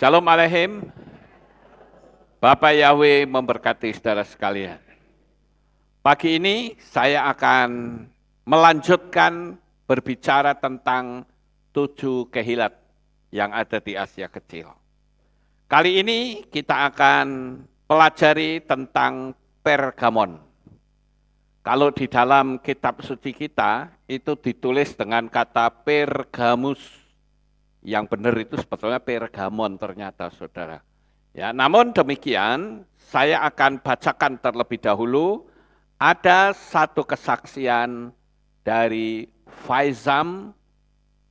Shalom Aleihim, Bapak Yahweh memberkati saudara sekalian. Pagi ini saya akan melanjutkan berbicara tentang 7 kehilat yang ada di Asia Kecil. Kali ini kita akan pelajari tentang Pergamon. Kalau di dalam kitab suci kita itu ditulis dengan kata Pergamus. Yang benar itu sebetulnya Pergamon ternyata saudara. Ya, namun demikian saya akan bacakan terlebih dahulu ada satu kesaksian dari Faizam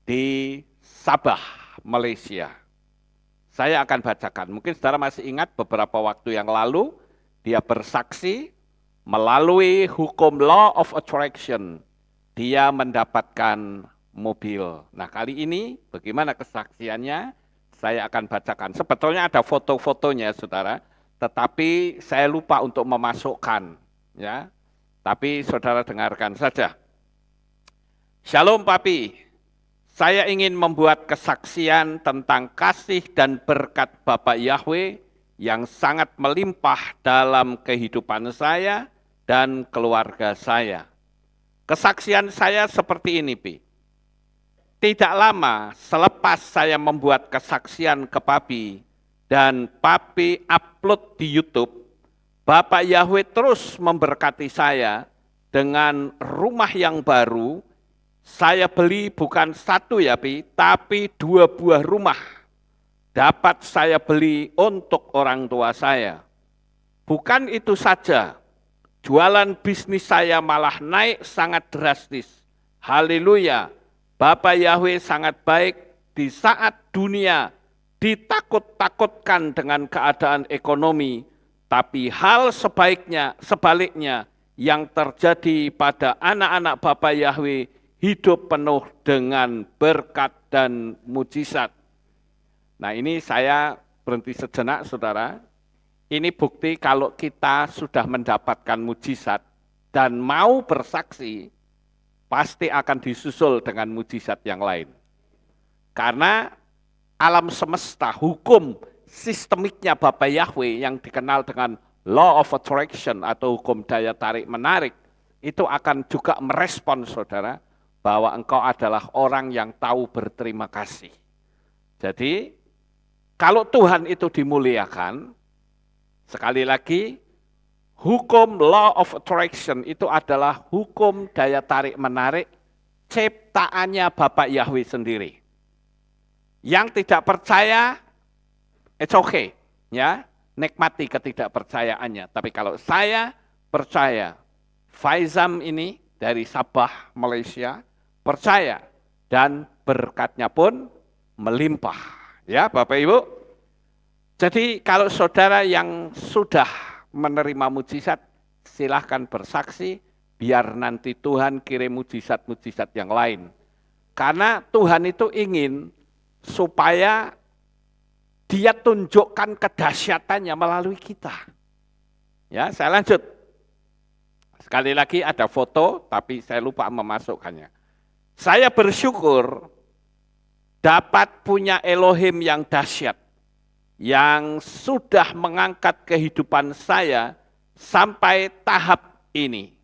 di Sabah, Malaysia. Saya akan bacakan. Mungkin saudara masih ingat beberapa waktu yang lalu dia bersaksi melalui hukum law of attraction. Dia mendapatkan mobil. Nah, kali ini bagaimana kesaksiannya? Saya akan bacakan. Sebetulnya ada foto-fotonya, saudara, tetapi saya lupa untuk memasukkan, ya. Tapi saudara dengarkan saja. Shalom Papi, saya ingin membuat kesaksian tentang kasih dan berkat Bapak Yahweh yang sangat melimpah dalam kehidupan saya dan keluarga saya. Kesaksian saya seperti ini, Pi. Tidak lama selepas saya membuat kesaksian ke Papi dan Papi upload di YouTube, Bapak Yahweh terus memberkati saya dengan rumah yang baru. Saya beli bukan satu ya Pi, tapi 2 buah rumah. Dapat saya beli untuk orang tua saya. Bukan itu saja, jualan bisnis saya malah naik sangat drastis. Haleluya. Bapak Yahweh sangat baik di saat dunia ditakut-takutkan dengan keadaan ekonomi, tapi hal sebaliknya yang terjadi pada anak-anak Bapak Yahweh hidup penuh dengan berkat dan mujizat. Nah, ini saya berhenti sejenak, saudara. Ini bukti kalau kita sudah mendapatkan mujizat dan mau bersaksi, pasti akan disusul dengan mujizat yang lain. Karena alam semesta, hukum sistemiknya Bapak Yahweh yang dikenal dengan law of attraction atau hukum daya tarik menarik, itu akan juga merespon saudara, bahwa engkau adalah orang yang tahu berterima kasih. Jadi, kalau Tuhan itu dimuliakan, sekali lagi, hukum law of attraction itu adalah hukum daya tarik menarik ciptaannya Bapak Yahweh sendiri. Yang tidak percaya, it's okay, ya, nikmati ketidakpercayaannya. Tapi kalau saya percaya, Faizam ini dari Sabah, Malaysia, percaya dan berkatnya pun melimpah. Ya, Bapak Ibu. Jadi kalau saudara yang sudah menerima mujizat, silahkan bersaksi, biar nanti Tuhan kirim mujizat-mujizat yang lain. Karena Tuhan itu ingin supaya Dia tunjukkan kedahsyatannya melalui kita. Ya, saya lanjut. Sekali lagi ada foto, tapi saya lupa memasukkannya. Saya bersyukur dapat punya Elohim yang dahsyat, yang sudah mengangkat kehidupan saya sampai tahap ini.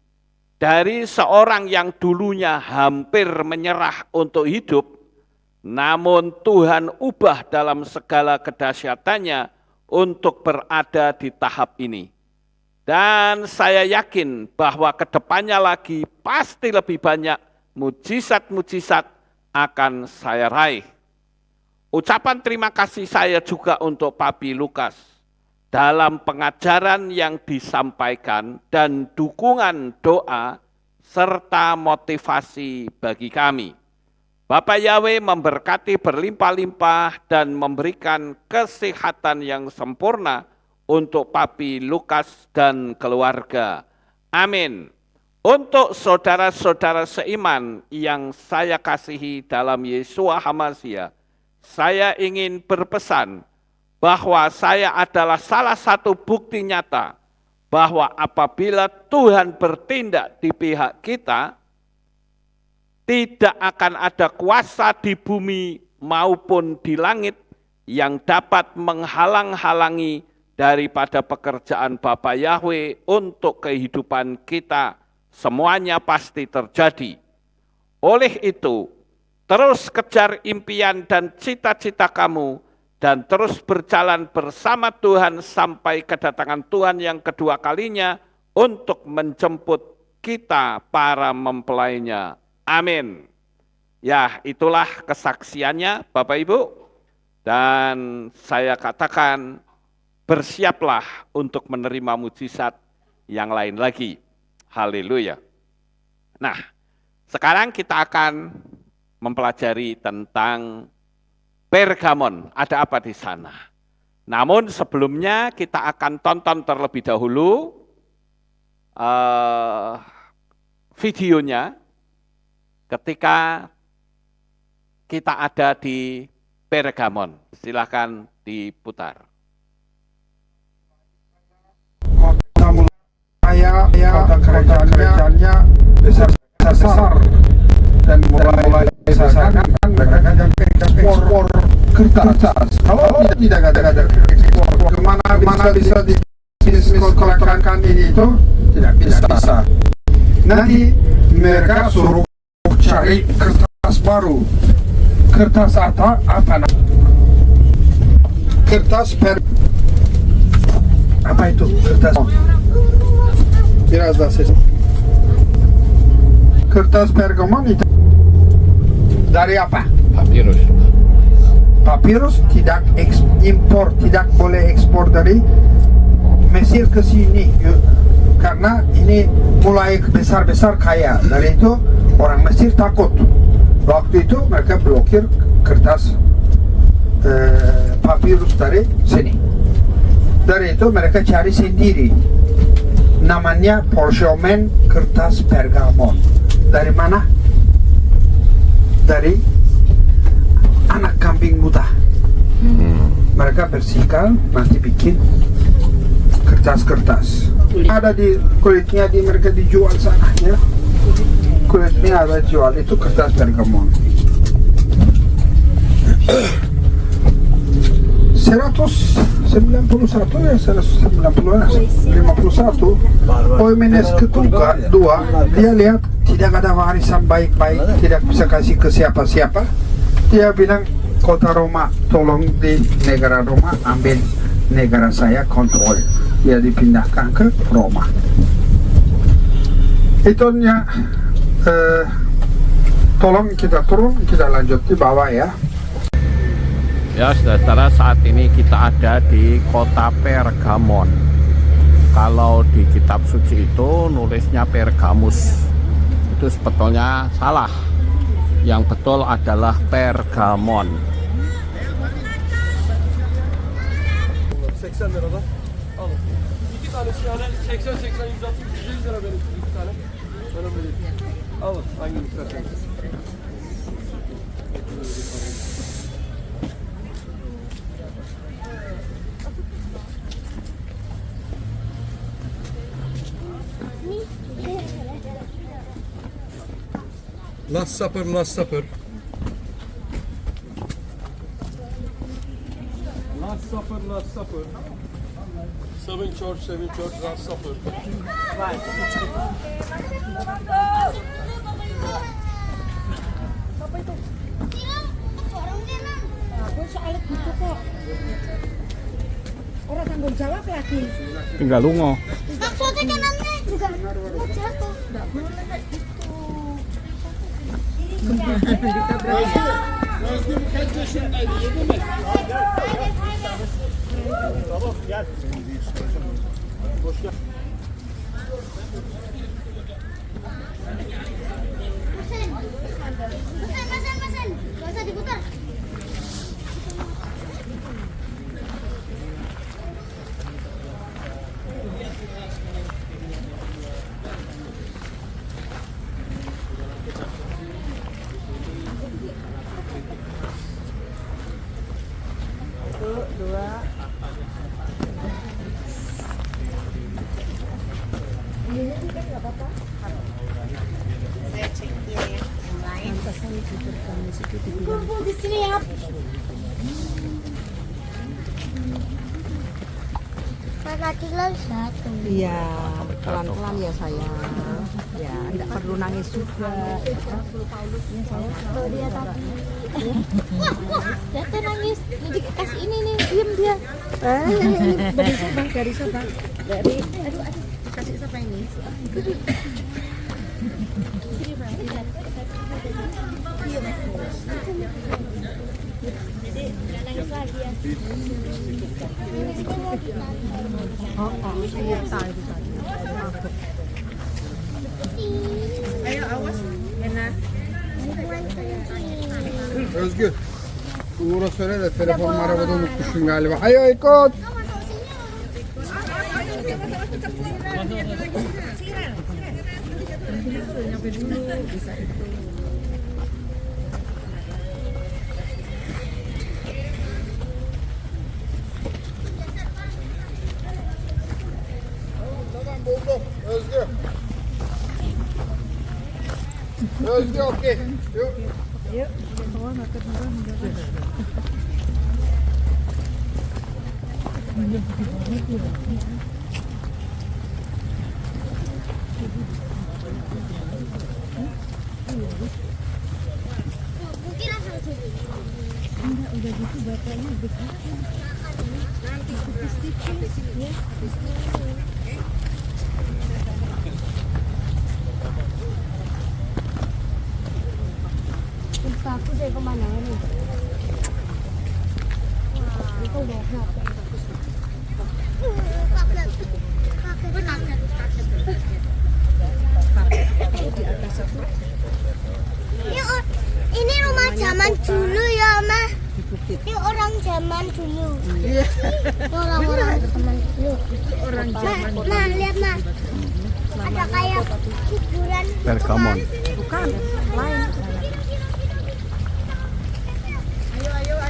Dari seorang yang dulunya hampir menyerah untuk hidup, namun Tuhan ubah dalam segala kedahsyatannya untuk berada di tahap ini. Dan saya yakin bahwa kedepannya lagi pasti lebih banyak mujizat-mujizat akan saya raih. Ucapan terima kasih saya juga untuk Papi Lukas dalam pengajaran yang disampaikan dan dukungan doa serta motivasi bagi kami. Bapak Yahweh memberkati berlimpah-limpah dan memberikan kesehatan yang sempurna untuk Papi Lukas dan keluarga. Amin. Untuk saudara-saudara seiman yang saya kasihi dalam Yeshua HaMashiach, saya ingin berpesan bahwa saya adalah salah satu bukti nyata bahwa apabila Tuhan bertindak di pihak kita, tidak akan ada kuasa di bumi maupun di langit yang dapat menghalang-halangi daripada pekerjaan Bapa Yahweh untuk kehidupan kita, semuanya pasti terjadi. Oleh itu, terus kejar impian dan cita-cita kamu, dan terus berjalan bersama Tuhan sampai kedatangan Tuhan yang kedua kalinya untuk menjemput kita para mempelainya. Amin. Ya, itulah kesaksiannya Bapak Ibu. Dan saya katakan, bersiaplah untuk menerima mujizat yang lain lagi. Haleluya. Nah, sekarang kita akan mempelajari tentang Pergamon. Ada apa di sana? Namun sebelumnya kita akan tonton terlebih dahulu videonya ketika kita ada di Pergamon. Silakan diputar. Kota kerajaannya besar dan mulai besar kan mereka ekspor kertas. Kalau tidak ada ekspor, kemana bisa di bisnis kolektorkan ini itu tidak bisa. Nanti mereka suruh cari kertas baru. Kertas apa? Kertas apa itu? Kertas. Biraz daha ses. Kertas Pergamon itu dari apa? Papirus. Papirus tidak impor, tidak boleh ekspor dari Mesir ke sini karena ini mulai besar-besar kaya. Dari itu orang Mesir takut. Waktu itu mereka blokir kertas papirus dari sini. Dari itu mereka cari sendiri. Namanya Parchment kertas Pergamon. Dari mana? Dari anak kambing muda. Mereka bersihkan, nanti bikin kertas-kertas. Ada di kulitnya, di mereka dijual sana ya. Kulitnya ada jual, itu kertas Pergamon. 191 ya, 151 Oimenes kedua dia lihat tidak ada warisan baik-baik, tidak bisa kasih ke siapa-siapa. Dia bilang, kota Roma tolong di negara Roma ambil negara saya kontrol. Dia dipindahkan ke Roma. Itunya tolong kita turun, kita lanjut di bawah ya. Ya, saudara, saat ini kita ada di kota Pergamon. Kalau di kitab suci itu nulisnya Pergamus. Itu sebetulnya salah. Yang betul adalah Pergamon. 80 liradan alın. 2 tanesi yani 80 80 160 150 lira verin 2 tane. Böyle böyle. Alın hangini isterseniz. Last Supper, Last Supper. Last Supper, Last Supper. Seven Church, Last Supper. Apa itu? Aku soalnya gitu kok. Orang tanggung jawab lagi. Tinggal lungo. Maksudnya kanannya juga mau jatuh. Nggak boleh kayak gitu. Nazgül kaç yaşındaydı? 7 mi? Tamam gel. Hoş gel. Pesan. Gak usah diputar. Saya cek ya yang lain. Kumpul di sini ya. tadi lo satu. Iya, pelan-pelan ya sayang. Ya, enggak perlu nangis juga. Tuh dia tadi. Wah, dia tuh nangis. Jadi kasih ini nih, diem dia. Dari siapa? Dari siapa? Dari aduh kasih siapa ini? Nangis lagi ya. Oh, iya tadi. Ayo awas, Lena. Özgür. Uğur'a söyle de telefonumu arabada unutmuşsun galiba. Ayo ikut. Tamam buldum. Özgür. Özgür okey. Yuk. Mungkin langsung sini. Aku dari kemana nih? Itu udah ini rumah zaman dulu ya, Ma. Ini orang zaman dulu. Orang-orang zaman dulu. Orang zaman dulu. Nah, lihat, Ma. Ada kayak kuburan. Pergamon. Bukan, lain.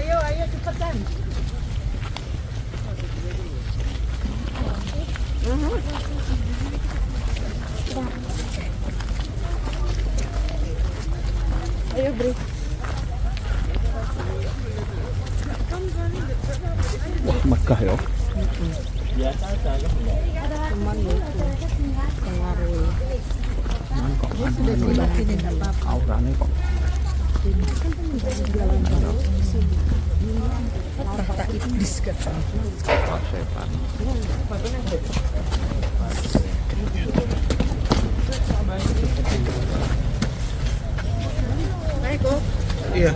Ayo cepetan. Ayo beri. Wah, megah ya. Teman itu pengaruh. Cuman kok aurane kok Tahta iblis katanya. setan. Iya.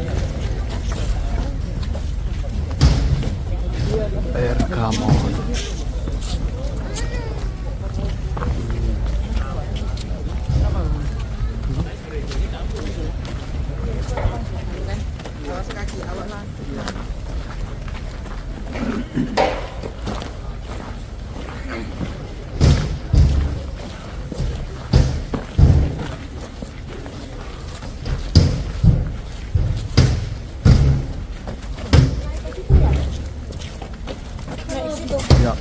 Pergamon. Awas kaki awak lah. Ya.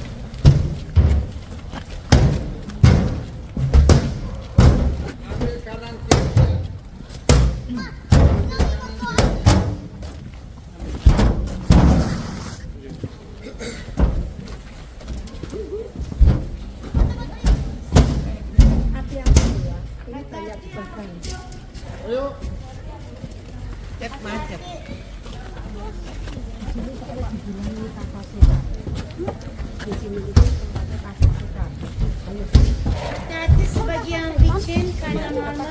Macet. Tadi sebagian bikin karena mama.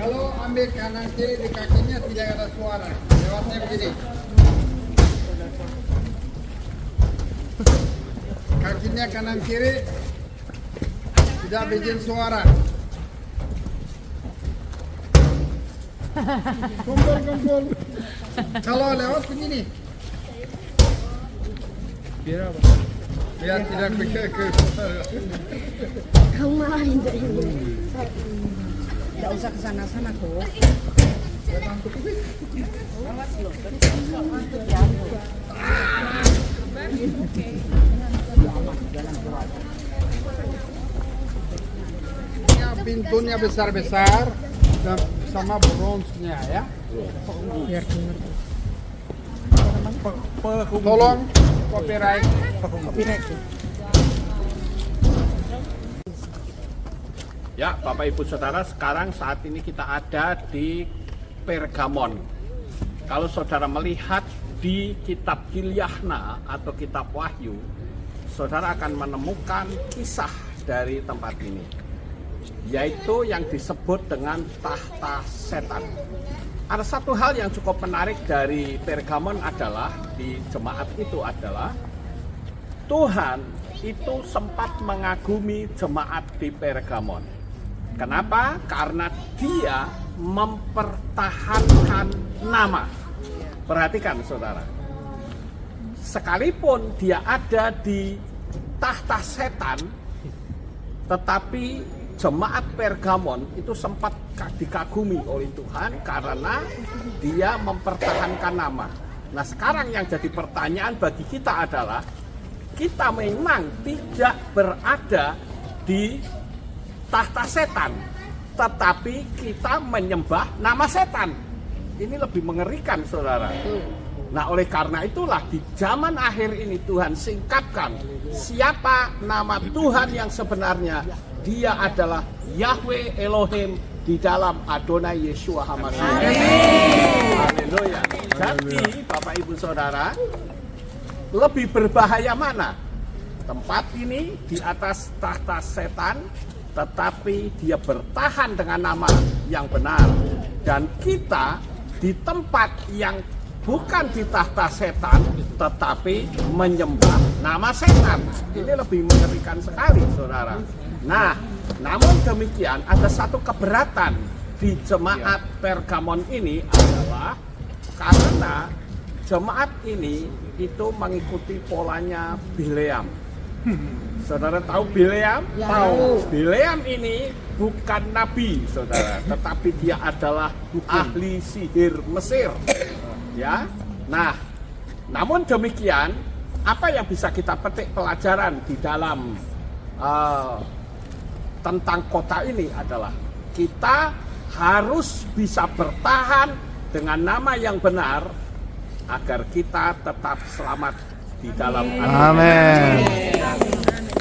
Kalau ambil kanan kiri di kakinya tidak ada suara. Lewatnya begini. Kakinya kanan kiri tidak bikin suara. Kumpul. Kalau lewat begini. Biar tidak ke suara. Kamu malah hindari. Tidak usah kesana-sana kok. Pintunya besar-besar dan sama bronze-nya ya. Tolong copyright. Ya, Bapak Ibu Saudara, sekarang saat ini kita ada di Pergamon. Kalau saudara melihat di kitab Gilyahna atau kitab Wahyu, saudara akan menemukan kisah dari tempat ini, yaitu yang disebut dengan tahta setan. Ada satu hal yang cukup menarik dari Pergamon adalah, di jemaat itu adalah, Tuhan itu sempat mengagumi jemaat di Pergamon. Kenapa? Karena dia mempertahankan nama. Perhatikan saudara, sekalipun dia ada di tahta setan, tetapi jemaat Pergamon itu sempat dikagumi oleh Tuhan karena dia mempertahankan nama. Nah, sekarang yang jadi pertanyaan bagi kita adalah, kita memang tidak berada di tahta setan, tetapi kita menyembah nama setan. Ini lebih mengerikan saudara. Nah, oleh karena itulah di zaman akhir ini Tuhan singkapkan siapa nama Tuhan yang sebenarnya. Dia adalah Yahweh Elohim di dalam Adonai Yeshua HaMashiach. Haleluya. Jadi Bapak Ibu Saudara, lebih berbahaya mana? Tempat ini di atas tahta setan, tetapi dia bertahan dengan nama yang benar. Dan kita di tempat yang bukan di tahta setan, tetapi menyembah nama setan. Ini lebih mengerikan sekali saudara. Nah, namun demikian ada satu keberatan di jemaat Pergamon ini adalah karena jemaat ini itu mengikuti polanya Bileam. Saudara tahu Bileam? Ya, Tahu. Bileam ini bukan nabi, saudara, tetapi dia adalah ahli sihir Mesir. Ya. Nah, namun demikian, apa yang bisa kita petik pelajaran di dalam tentang kota ini adalah kita harus bisa bertahan dengan nama yang benar agar kita tetap selamat di dalam Amin.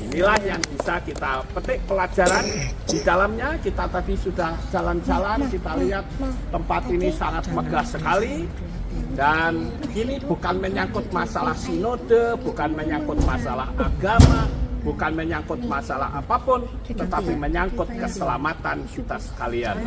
Inilah yang bisa kita petik pelajaran di dalamnya. Kita tadi sudah jalan-jalan, kita lihat tempat ini sangat megah sekali. Dan ini bukan menyangkut masalah sinode, bukan menyangkut masalah agama, bukan menyangkut masalah apapun, tetapi menyangkut keselamatan kita sekalian.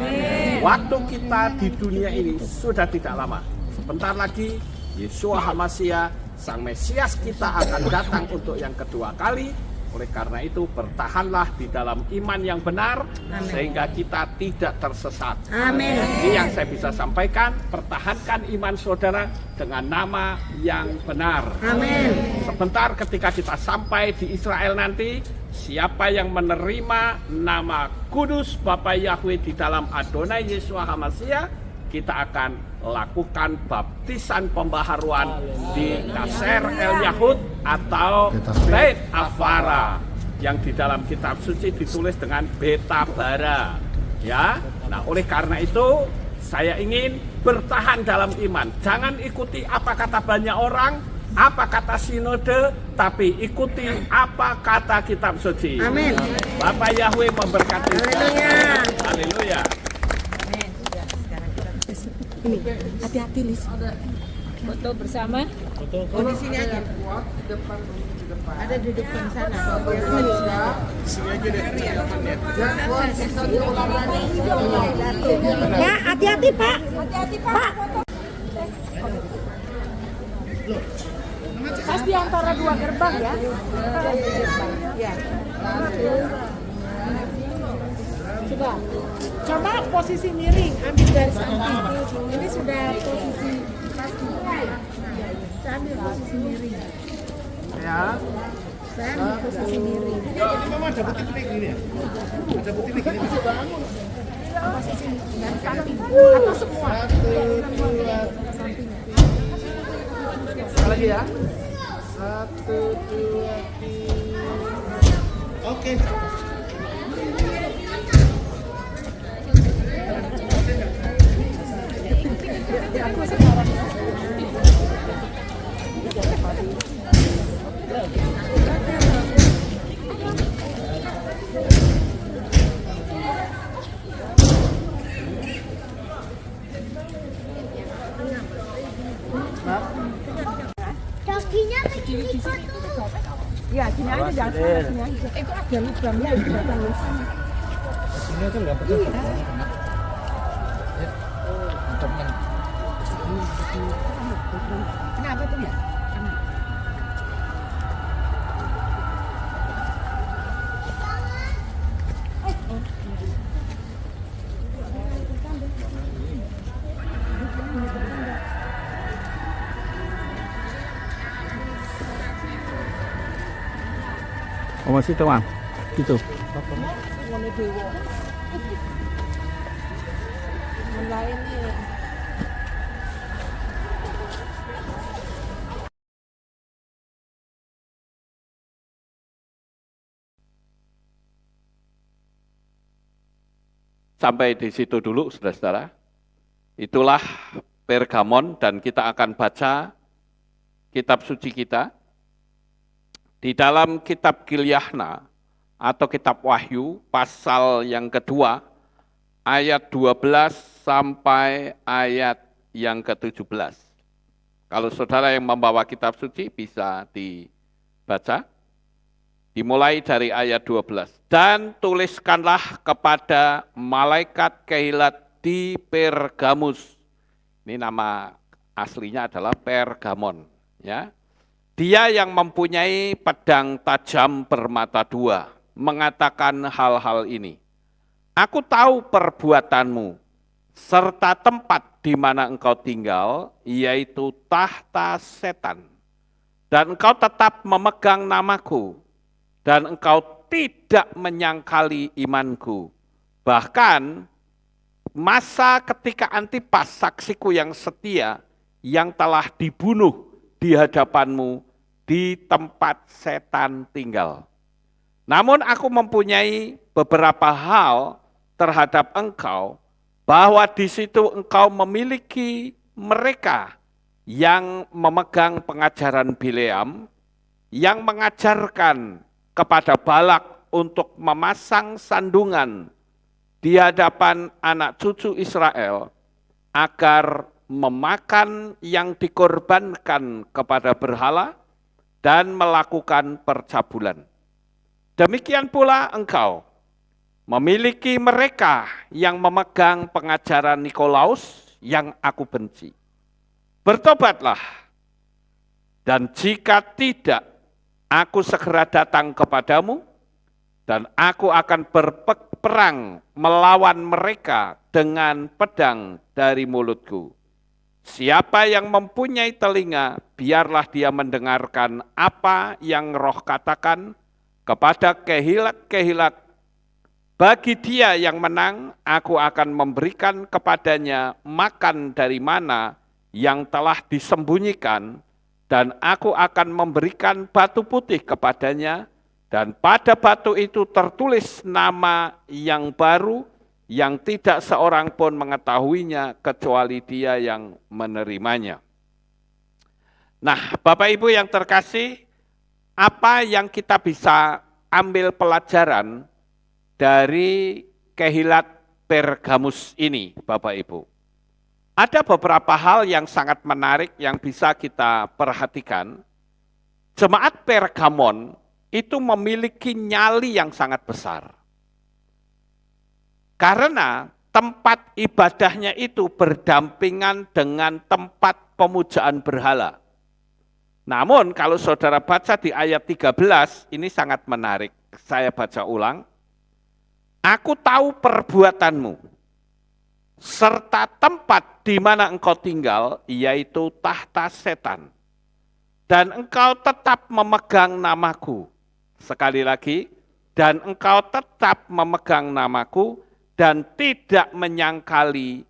Waktu kita di dunia ini sudah tidak lama. Sebentar lagi Yeshua HaMashiach, Sang Mesias kita akan datang untuk yang kedua kali. Oleh karena itu bertahanlah di dalam iman yang benar. Amen. Sehingga kita tidak tersesat. Amin. Ini yang saya bisa sampaikan. Pertahankan iman saudara dengan nama yang benar. Amin. Sebentar ketika kita sampai di Israel nanti, siapa yang menerima nama kudus Bapa Yahweh di dalam Adonai Yeshua HaMashiach, kita akan lakukan baptisan pembaharuan di Kaser El Yahud atau Beit Avara, yang di dalam kitab suci ditulis dengan Beta Bara. Ya, nah oleh karena itu saya ingin bertahan dalam iman. Jangan ikuti apa kata banyak orang, apa kata sinode, tapi ikuti apa kata kitab suci. Amin. Bapak Yahweh memberkati. Haleluya. Haleluya. Ini, hati-hati Lis. Foto bersama. Foto. Oh, di sini aja. Ada di depan sana. Sini aja deh. Pak, hati-hati Pak. Hati-hati Pak. Pas di antara dua gerbang ya. Ya. Coba posisi miring, ambil dari samping. Ini sudah posisi pasti. Saya ambil posisi miring. Ya. Saya ambil posisi miring. Ini mama ada putih ini ya? Ada putih ini. Posisi dari samping atau semua? Sekali lagi ya. Satu, dua, tiga. Oke. Dagingnya begini kok tuh. Ya, sini aja jangan sini aja. Kok ada lubangnya di belakang sana. Sini tuh nggak betul. Kenapa tuh ya? Oh masih teman, gitu. Ngono dewa. Lain nih. Sampai di situ dulu, saudara-saudara. Itulah Pergamon dan kita akan baca kitab suci kita. Di dalam kitab Gilyahna atau kitab Wahyu, pasal yang kedua, ayat 12 sampai ayat yang ke-17. Kalau saudara yang membawa kitab suci bisa dibaca. Dimulai dari ayat 12. Dan tuliskanlah kepada malaikat kehilat di Pergamus. Ini nama aslinya adalah Pergamon. Ya. Dia yang mempunyai pedang tajam bermata dua, mengatakan hal-hal ini. Aku tahu perbuatanmu, serta tempat di mana engkau tinggal, yaitu tahta setan. Dan engkau tetap memegang namaku, dan engkau tidak menyangkali imanku. Bahkan masa ketika Antipas saksiku yang setia, yang telah dibunuh di hadapanmu di tempat setan tinggal. Namun aku mempunyai beberapa hal terhadap engkau, bahwa di situ engkau memiliki mereka yang memegang pengajaran Bileam, yang mengajarkan kepada Balak untuk memasang sandungan di hadapan anak cucu Israel agar memakan yang dikorbankan kepada berhala dan melakukan percabulan. Demikian pula engkau memiliki mereka yang memegang pengajaran Nikolaus yang aku benci. Bertobatlah, dan jika tidak, aku segera datang kepadamu, dan aku akan berperang melawan mereka dengan pedang dari mulutku. Siapa yang mempunyai telinga, biarlah dia mendengarkan apa yang Roh katakan kepada kehilat-kehilat. Bagi dia yang menang, aku akan memberikan kepadanya makan dari mana yang telah disembunyikan, dan aku akan memberikan batu putih kepadanya, dan pada batu itu tertulis nama yang baru, yang tidak seorang pun mengetahuinya kecuali dia yang menerimanya. Nah, Bapak Ibu yang terkasih, apa yang kita bisa ambil pelajaran dari kehilat Pergamus ini, Bapak Ibu? Ada beberapa hal yang sangat menarik yang bisa kita perhatikan. Jemaat Pergamon itu memiliki nyali yang sangat besar. Karena tempat ibadahnya itu berdampingan dengan tempat pemujaan berhala. Namun kalau saudara baca di ayat 13, ini sangat menarik. Saya baca ulang. Aku tahu perbuatanmu, serta tempat di mana engkau tinggal, yaitu tahta setan. Dan engkau tetap memegang namaku. Sekali lagi, dan engkau tetap memegang namaku, dan tidak menyangkali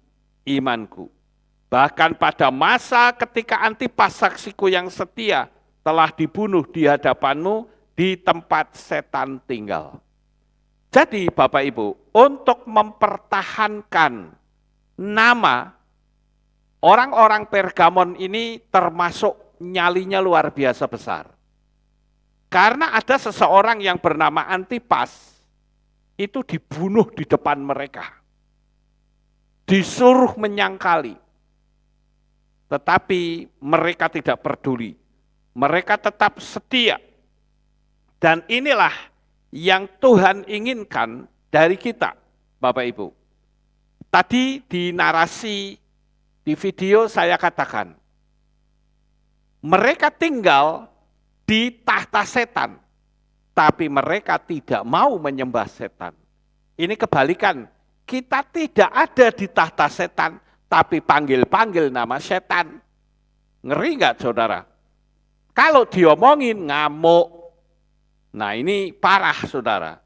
imanku. Bahkan pada masa ketika Antipas saksiku yang setia, telah dibunuh di hadapanmu di tempat setan tinggal. Jadi Bapak Ibu, untuk mempertahankan nama orang-orang Pergamon ini termasuk nyalinya luar biasa besar. Karena ada seseorang yang bernama Antipas, itu dibunuh di depan mereka. Disuruh menyangkali. Tetapi mereka tidak peduli. Mereka tetap setia. Dan inilah yang Tuhan inginkan dari kita, Bapak Ibu. Tadi di narasi, di video saya katakan, mereka tinggal di tahta setan, tapi mereka tidak mau menyembah setan. Ini kebalikan, kita tidak ada di tahta setan, tapi panggil-panggil nama setan. Ngeri nggak saudara? Kalau diomongin ngamuk. Nah ini parah saudara.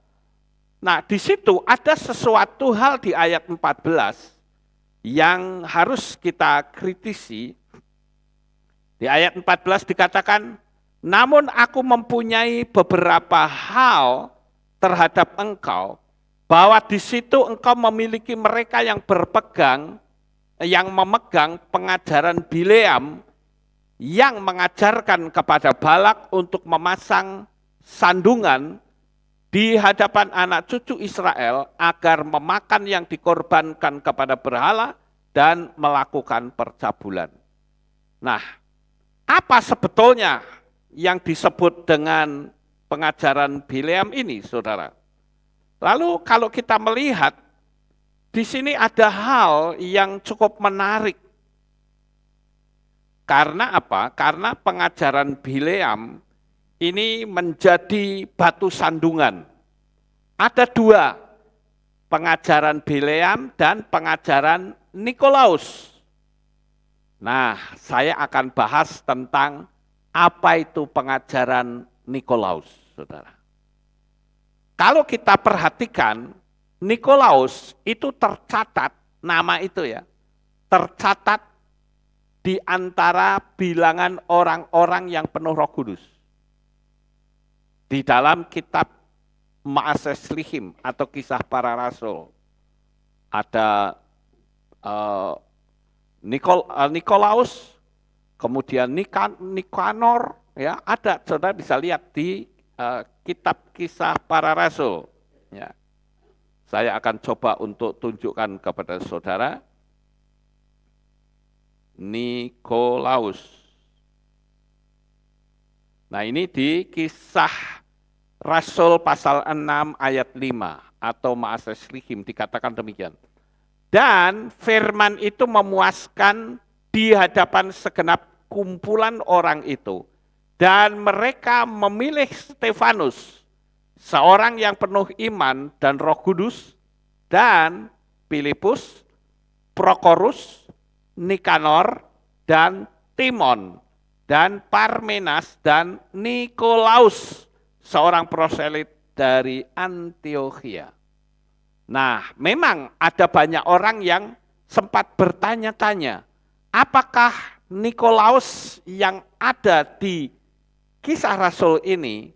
Nah di situ ada sesuatu hal di ayat 14 yang harus kita kritisi. Di ayat 14 dikatakan, namun aku mempunyai beberapa hal terhadap engkau, bahwa di situ engkau memiliki mereka yang yang memegang pengajaran Bileam, yang mengajarkan kepada Balak untuk memasang sandungan di hadapan anak cucu Israel agar memakan yang dikorbankan kepada berhala dan melakukan percabulan. Nah, apa sebetulnya yang disebut dengan pengajaran Bileam ini, saudara? Lalu kalau kita melihat, di sini ada hal yang cukup menarik. Karena apa? Karena pengajaran Bileam ini menjadi batu sandungan. Ada dua, pengajaran Bileam dan pengajaran Nikolaus. Nah, saya akan bahas tentang apa itu pengajaran Nikolaus, saudara. Kalau kita perhatikan, Nikolaus itu tercatat, nama itu ya, tercatat di antara bilangan orang-orang yang penuh Roh Kudus. Di dalam kitab Maaseslihim atau Kisah Para Rasul, ada Nikolaus, kemudian Nikanor, ya ada, saudara bisa lihat di kitab Kisah Para Rasul. Ya. Saya akan coba untuk tunjukkan kepada saudara. Nikolaus. Nah ini di Kisah Rasul pasal 6 ayat 5 atau Maaseslihim dikatakan demikian. Dan firman itu memuaskan di hadapan segenap kumpulan orang itu. Dan mereka memilih Stefanus, seorang yang penuh iman dan Roh Kudus, dan Filipus, Prokorus, Nikanor, dan Timon, dan Parmenas, dan Nikolaus, seorang proselit dari Antiokhia. Nah, memang ada banyak orang yang sempat bertanya-tanya, apakah Nikolaus yang ada di Kisah Rasul ini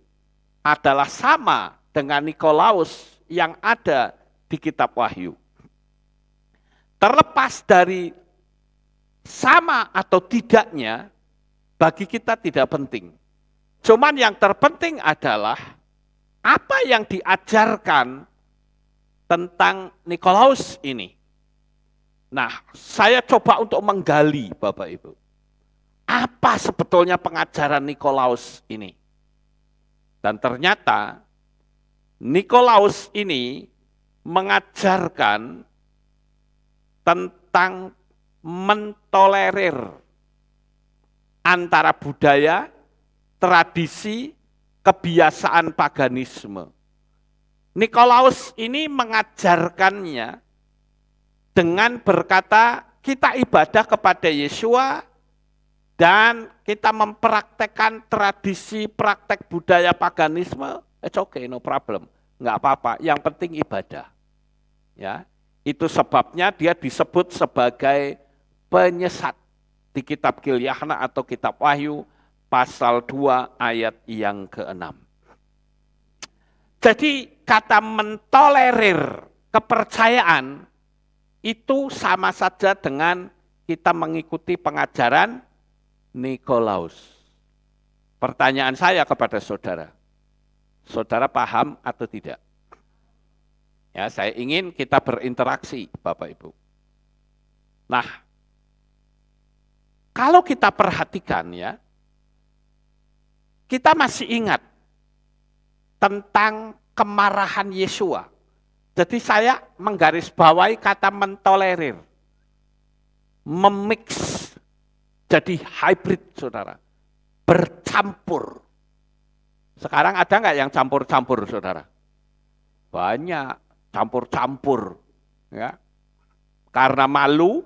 adalah sama dengan Nikolaus yang ada di kitab Wahyu. Terlepas dari sama atau tidaknya, bagi kita tidak penting. Cuman yang terpenting adalah apa yang diajarkan tentang Nikolaus ini. Nah, saya coba untuk menggali Bapak Ibu. Apa sebetulnya pengajaran Nikolaus ini? Dan ternyata Nikolaus ini mengajarkan tentang mentolerir antara budaya, tradisi, kebiasaan paganisme. Nikolaus ini mengajarkannya dengan berkata, kita ibadah kepada Yesua dan kita mempraktekkan tradisi praktek budaya paganisme, it's okay, no problem, nggak apa-apa, yang penting ibadah. Ya, itu sebabnya dia disebut sebagai penyesat di kitab Gilyahna atau kitab Wahyu, pasal 2 ayat yang ke-6. Jadi kata mentolerir kepercayaan itu sama saja dengan kita mengikuti pengajaran Nikolaus. Pertanyaan saya kepada saudara, saudara paham atau tidak? Ya, saya ingin kita berinteraksi, Bapak Ibu. Nah, kalau kita perhatikan ya, kita masih ingat tentang kemarahan Yesua. Jadi saya menggarisbawahi kata mentolerir, memix, jadi hybrid, saudara, bercampur. Sekarang ada nggak yang campur-campur, saudara? Banyak. Campur-campur, ya, karena malu,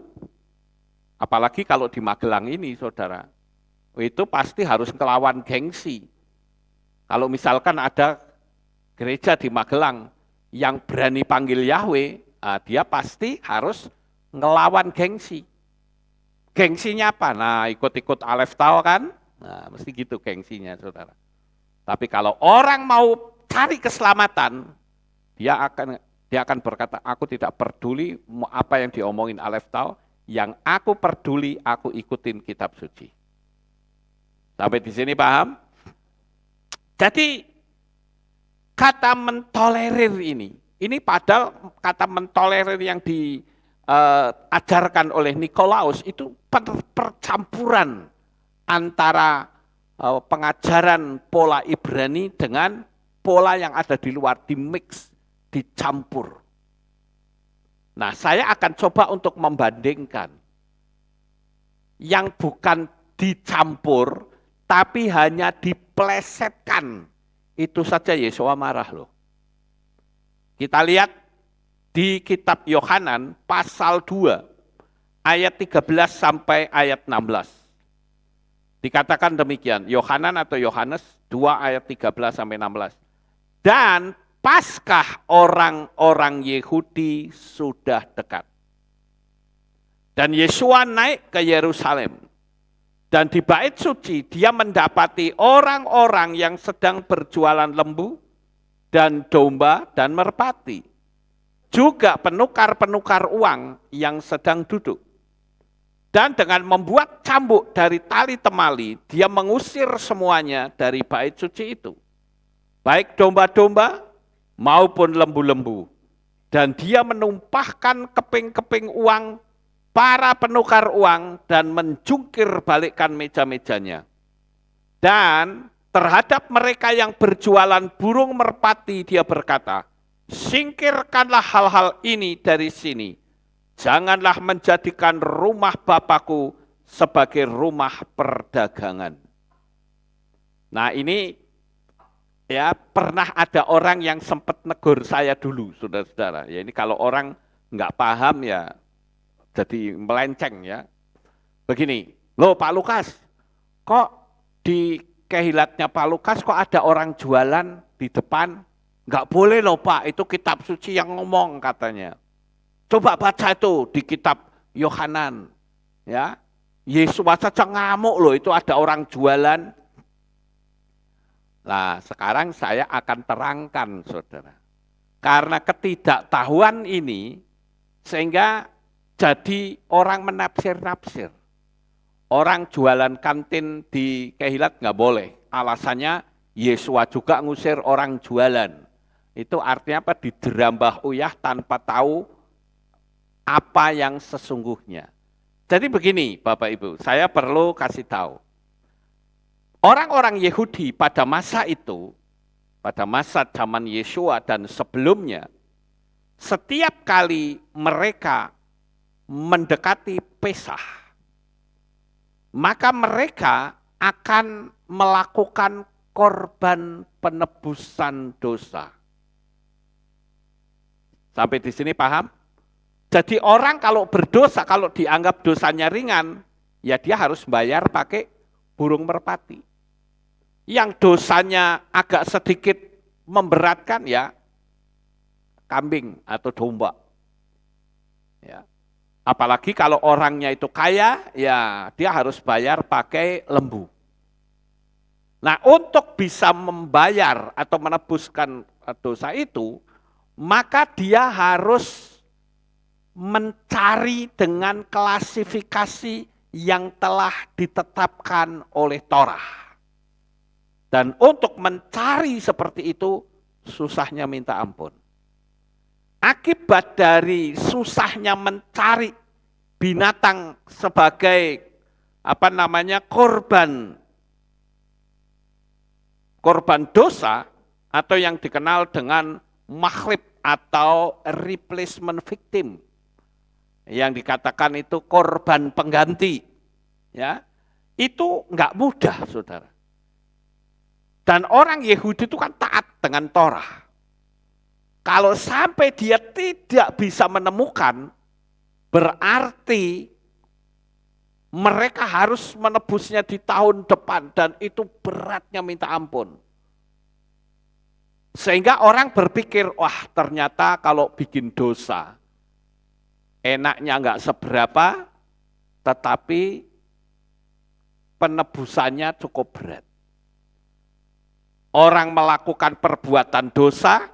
apalagi kalau di Magelang ini, saudara, itu pasti harus ngelawan gengsi. Kalau misalkan ada gereja di Magelang yang berani panggil Yahweh, dia pasti harus ngelawan gengsi. Gengsinya apa? Nah, ikut-ikut Alef Tau kan? Nah, mesti gitu gengsinya, saudara. Tapi kalau orang mau cari keselamatan, dia akan berkata, aku tidak peduli apa yang diomongin Alef Tau, yang aku peduli, aku ikutin kitab suci. Sampai di sini paham? Jadi, kata mentolerir ini padahal kata mentolerir yang diajarkan oleh Nikolaus itu percampuran antara pengajaran pola Ibrani dengan pola yang ada di luar, di mix, dicampur. Nah, saya akan coba untuk membandingkan yang bukan dicampur, tapi hanya diplesetkan. Itu saja Yesua marah loh. Kita lihat di kitab Yohanan pasal 2, ayat 13 sampai ayat 16. Dikatakan demikian, Yohanan atau Yohanes 2 ayat 13 sampai 16. Dan Paskah orang-orang Yahudi sudah dekat. Dan Yesua naik ke Yerusalem. Dan di bait suci dia mendapati orang-orang yang sedang berjualan lembu dan domba dan merpati. Juga penukar-penukar uang yang sedang duduk. Dan dengan membuat cambuk dari tali temali, dia mengusir semuanya dari bait suci itu. Baik domba-domba maupun lembu-lembu. Dan dia menumpahkan keping-keping uang para penukar uang dan menjungkir balikkan meja-mejanya. Dan terhadap mereka yang berjualan burung merpati dia berkata, singkirkanlah hal-hal ini dari sini. Janganlah menjadikan rumah Bapakku sebagai rumah perdagangan. Nah ini ya pernah ada orang yang sempat negur saya dulu, saudara-saudara. Ya ini kalau orang nggak paham ya jadi melenceng ya. Begini, loh Pak Lukas, kok di kehilatnya Pak Lukas kok ada orang jualan di depan? Nggak boleh loh Pak, itu kitab suci yang ngomong katanya. Coba baca itu di kitab Yohanan. Ya, Yesus saja ngamuk loh, itu ada orang jualan. Nah, sekarang saya akan terangkan, saudara. Karena ketidaktahuan ini, sehingga jadi orang menafsir-nafsir. Orang jualan kantin di Kehilat nggak boleh. Alasannya, Yesua juga ngusir orang jualan. Itu artinya apa? Diderambah uyah tanpa tahu apa yang sesungguhnya. Jadi begini Bapak Ibu, saya perlu kasih tahu. Orang-orang Yahudi pada masa itu, pada masa zaman Yesua dan sebelumnya, setiap kali mereka mendekati Pesah, maka mereka akan melakukan korban penebusan dosa. Sampai di sini paham? Jadi orang kalau berdosa, kalau dianggap dosanya ringan, ya dia harus bayar pakai burung merpati. Yang dosanya agak sedikit memberatkan ya kambing atau domba. Ya. Apalagi kalau orangnya itu kaya, ya dia harus bayar pakai lembu. Nah, untuk bisa membayar atau menebuskan dosa itu, maka dia harus mencari dengan klasifikasi yang telah ditetapkan oleh Torah. Dan untuk mencari seperti itu, susahnya minta ampun. Akibat dari susahnya mencari binatang sebagai korban dosa, atau yang dikenal dengan makhlib atau replacement victim, yang dikatakan itu korban pengganti, ya, itu nggak mudah, saudara. Dan orang Yahudi itu kan taat dengan Torah. Kalau sampai dia tidak bisa menemukan, berarti mereka harus menebusnya di tahun depan, dan itu beratnya minta ampun. Sehingga orang berpikir, wah ternyata kalau bikin dosa, enaknya enggak seberapa, tetapi penebusannya cukup berat. Orang melakukan perbuatan dosa,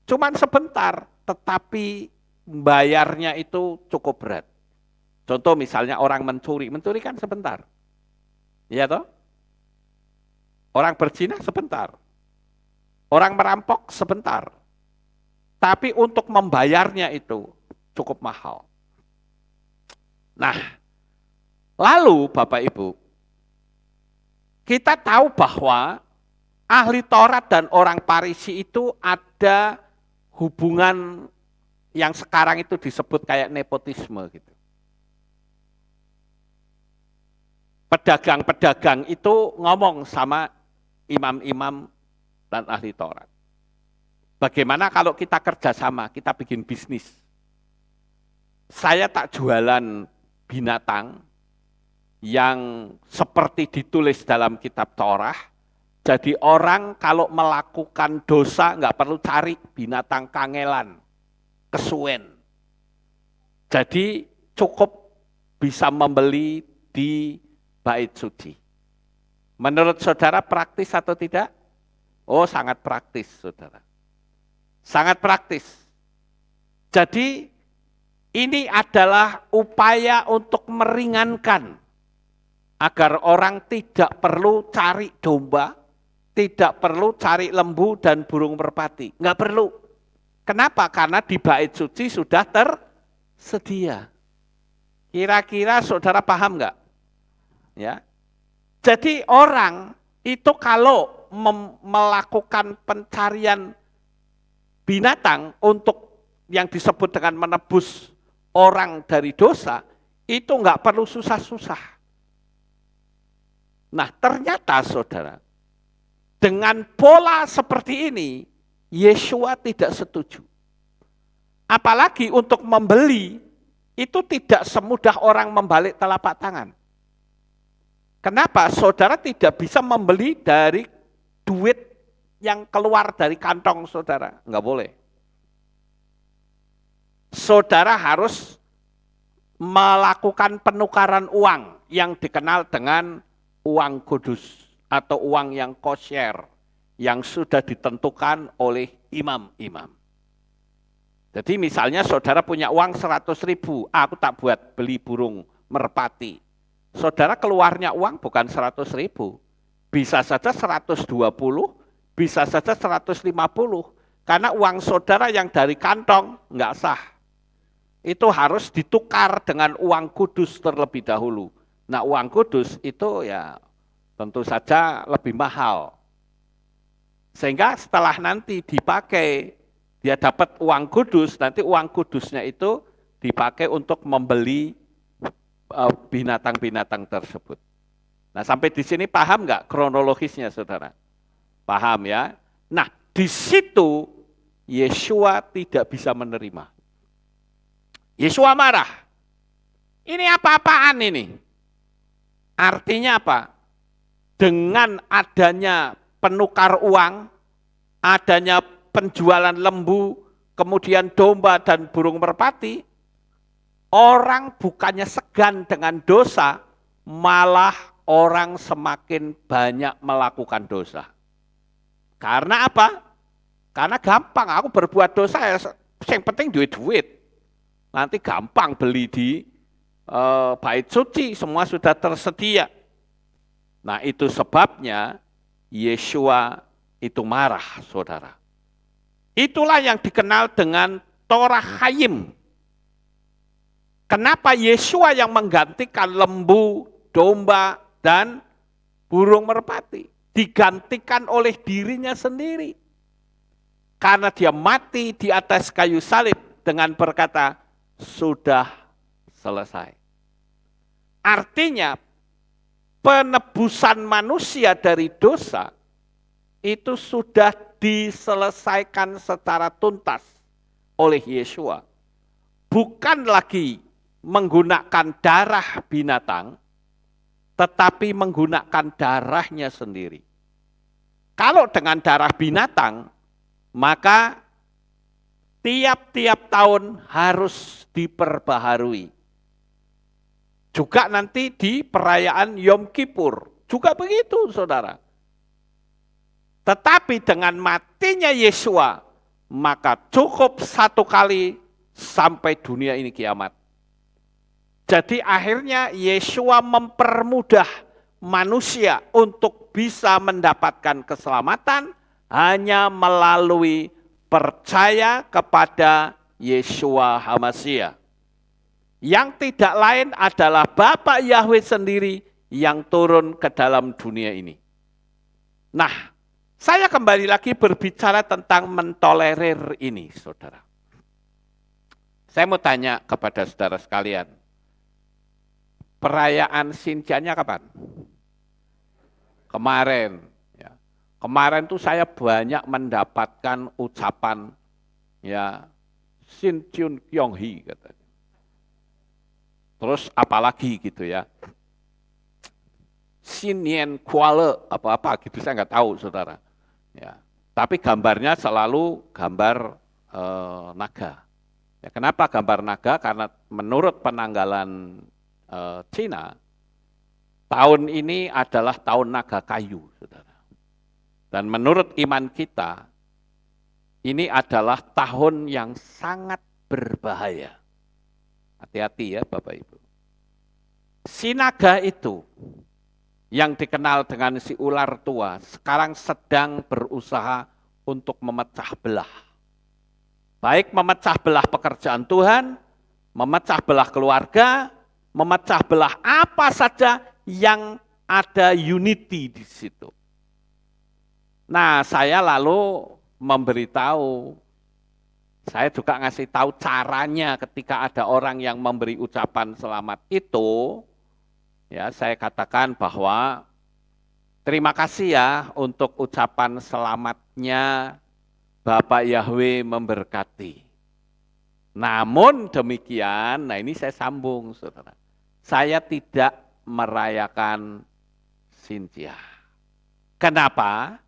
cuman sebentar, tetapi bayarnya itu cukup berat. Contoh misalnya orang mencuri kan sebentar. Iya toh? Orang berzina sebentar. Orang merampok sebentar. Tapi untuk membayarnya itu cukup mahal. Nah, lalu Bapak Ibu, kita tahu bahwa ahli Taurat dan orang Farisi itu ada hubungan yang sekarang itu disebut kayak nepotisme gitu. Pedagang-pedagang itu ngomong sama imam-imam dan ahli Taurat. Bagaimana kalau kita kerjasama, kita bikin bisnis. Saya tak jualan binatang yang seperti ditulis dalam kitab Torah. Jadi orang kalau melakukan dosa nggak perlu cari binatang kangelan, kesuwen. Jadi cukup bisa membeli di bait suci. Menurut saudara praktis atau tidak? Oh, sangat praktis, saudara. Sangat praktis. Jadi ini adalah upaya untuk meringankan agar orang tidak perlu cari domba, tidak perlu cari lembu dan burung merpati. Enggak perlu. Kenapa? Karena di bait suci sudah tersedia. Kira-kira saudara paham enggak? Ya. Jadi orang itu kalau melakukan pencarian binatang untuk yang disebut dengan menebus orang dari dosa, itu enggak perlu susah-susah. Nah, ternyata saudara, dengan pola seperti ini, Yeshua tidak setuju. Apalagi untuk membeli, itu tidak semudah orang membalik telapak tangan. Kenapa? Saudara tidak bisa membeli dari duit yang keluar dari kantong saudara. Enggak boleh. Saudara harus melakukan penukaran uang yang dikenal dengan uang kudus atau uang yang kosher yang sudah ditentukan oleh imam-imam. Jadi misalnya saudara punya uang 100.000, aku tak buat beli burung merpati. Saudara keluarnya uang bukan 100.000, bisa saja 120, bisa saja 150, karena uang saudara yang dari kantong enggak sah. Itu harus ditukar dengan uang kudus terlebih dahulu. Nah, uang kudus itu ya tentu saja lebih mahal. Sehingga setelah nanti dipakai, dia dapat uang kudus, nanti uang kudusnya itu dipakai untuk membeli binatang-binatang tersebut. Nah, sampai di sini paham nggak kronologisnya, saudara? Paham ya? Nah, di situ Yeshua tidak bisa menerima. Yeshua marah. Ini apa-apaan ini? Artinya apa? Dengan adanya penukar uang, adanya penjualan lembu, kemudian domba dan burung merpati, orang bukannya segan dengan dosa, malah orang semakin banyak melakukan dosa. Karena apa? Karena gampang, aku berbuat dosa, yang penting duit. Nanti gampang beli di bait suci, semua sudah tersedia. Nah itu sebabnya Yeshua itu marah, saudara. Itulah yang dikenal dengan Torah Hayim. Kenapa Yeshua yang menggantikan lembu, domba, dan burung merpati? Digantikan oleh dirinya sendiri. Karena dia mati di atas kayu salib dengan berkata, sudah selesai. Artinya, penebusan manusia dari dosa itu sudah diselesaikan secara tuntas oleh Yeshua. Bukan lagi menggunakan darah binatang, tetapi menggunakan darahnya sendiri. Kalau dengan darah binatang, maka tiap-tiap tahun harus diperbaharui. Juga nanti di perayaan Yom Kippur, juga begitu saudara. Tetapi dengan matinya Yeshua, maka cukup satu kali sampai dunia ini kiamat. Jadi akhirnya Yeshua mempermudah manusia untuk bisa mendapatkan keselamatan hanya melalui percaya kepada Yeshua HaMashiach. Yang tidak lain adalah Bapa Yahweh sendiri yang turun ke dalam dunia ini. Nah, saya kembali lagi berbicara tentang mentolerir ini, saudara. Saya mau tanya kepada saudara sekalian, perayaan Sintianya kapan? Kemarin. Ya. Kemarin tuh saya banyak mendapatkan ucapan, ya, Sintiun Kyonghi katanya. Terus apalagi gitu ya, Sinien Kuala apa-apa gitu, saya nggak tahu saudara. Ya, tapi gambarnya selalu gambar naga. Ya, kenapa gambar naga? Karena menurut penanggalan Cina, tahun ini adalah tahun naga kayu, saudara. Dan menurut iman kita, ini adalah tahun yang sangat berbahaya. Hati-hati ya Bapak Ibu. Si naga itu, yang dikenal dengan si ular tua, sekarang sedang berusaha untuk memecah belah. Baik memecah belah pekerjaan Tuhan, memecah belah keluarga, memecah belah apa saja yang ada unity di situ. Nah, saya lalu memberitahu, saya juga ngasih tahu caranya ketika ada orang yang memberi ucapan selamat itu, ya saya katakan bahwa terima kasih ya untuk ucapan selamatnya, Bapak Yahweh memberkati. Namun demikian, nah ini saya sambung saudara, saya tidak merayakan Sintia. Kenapa?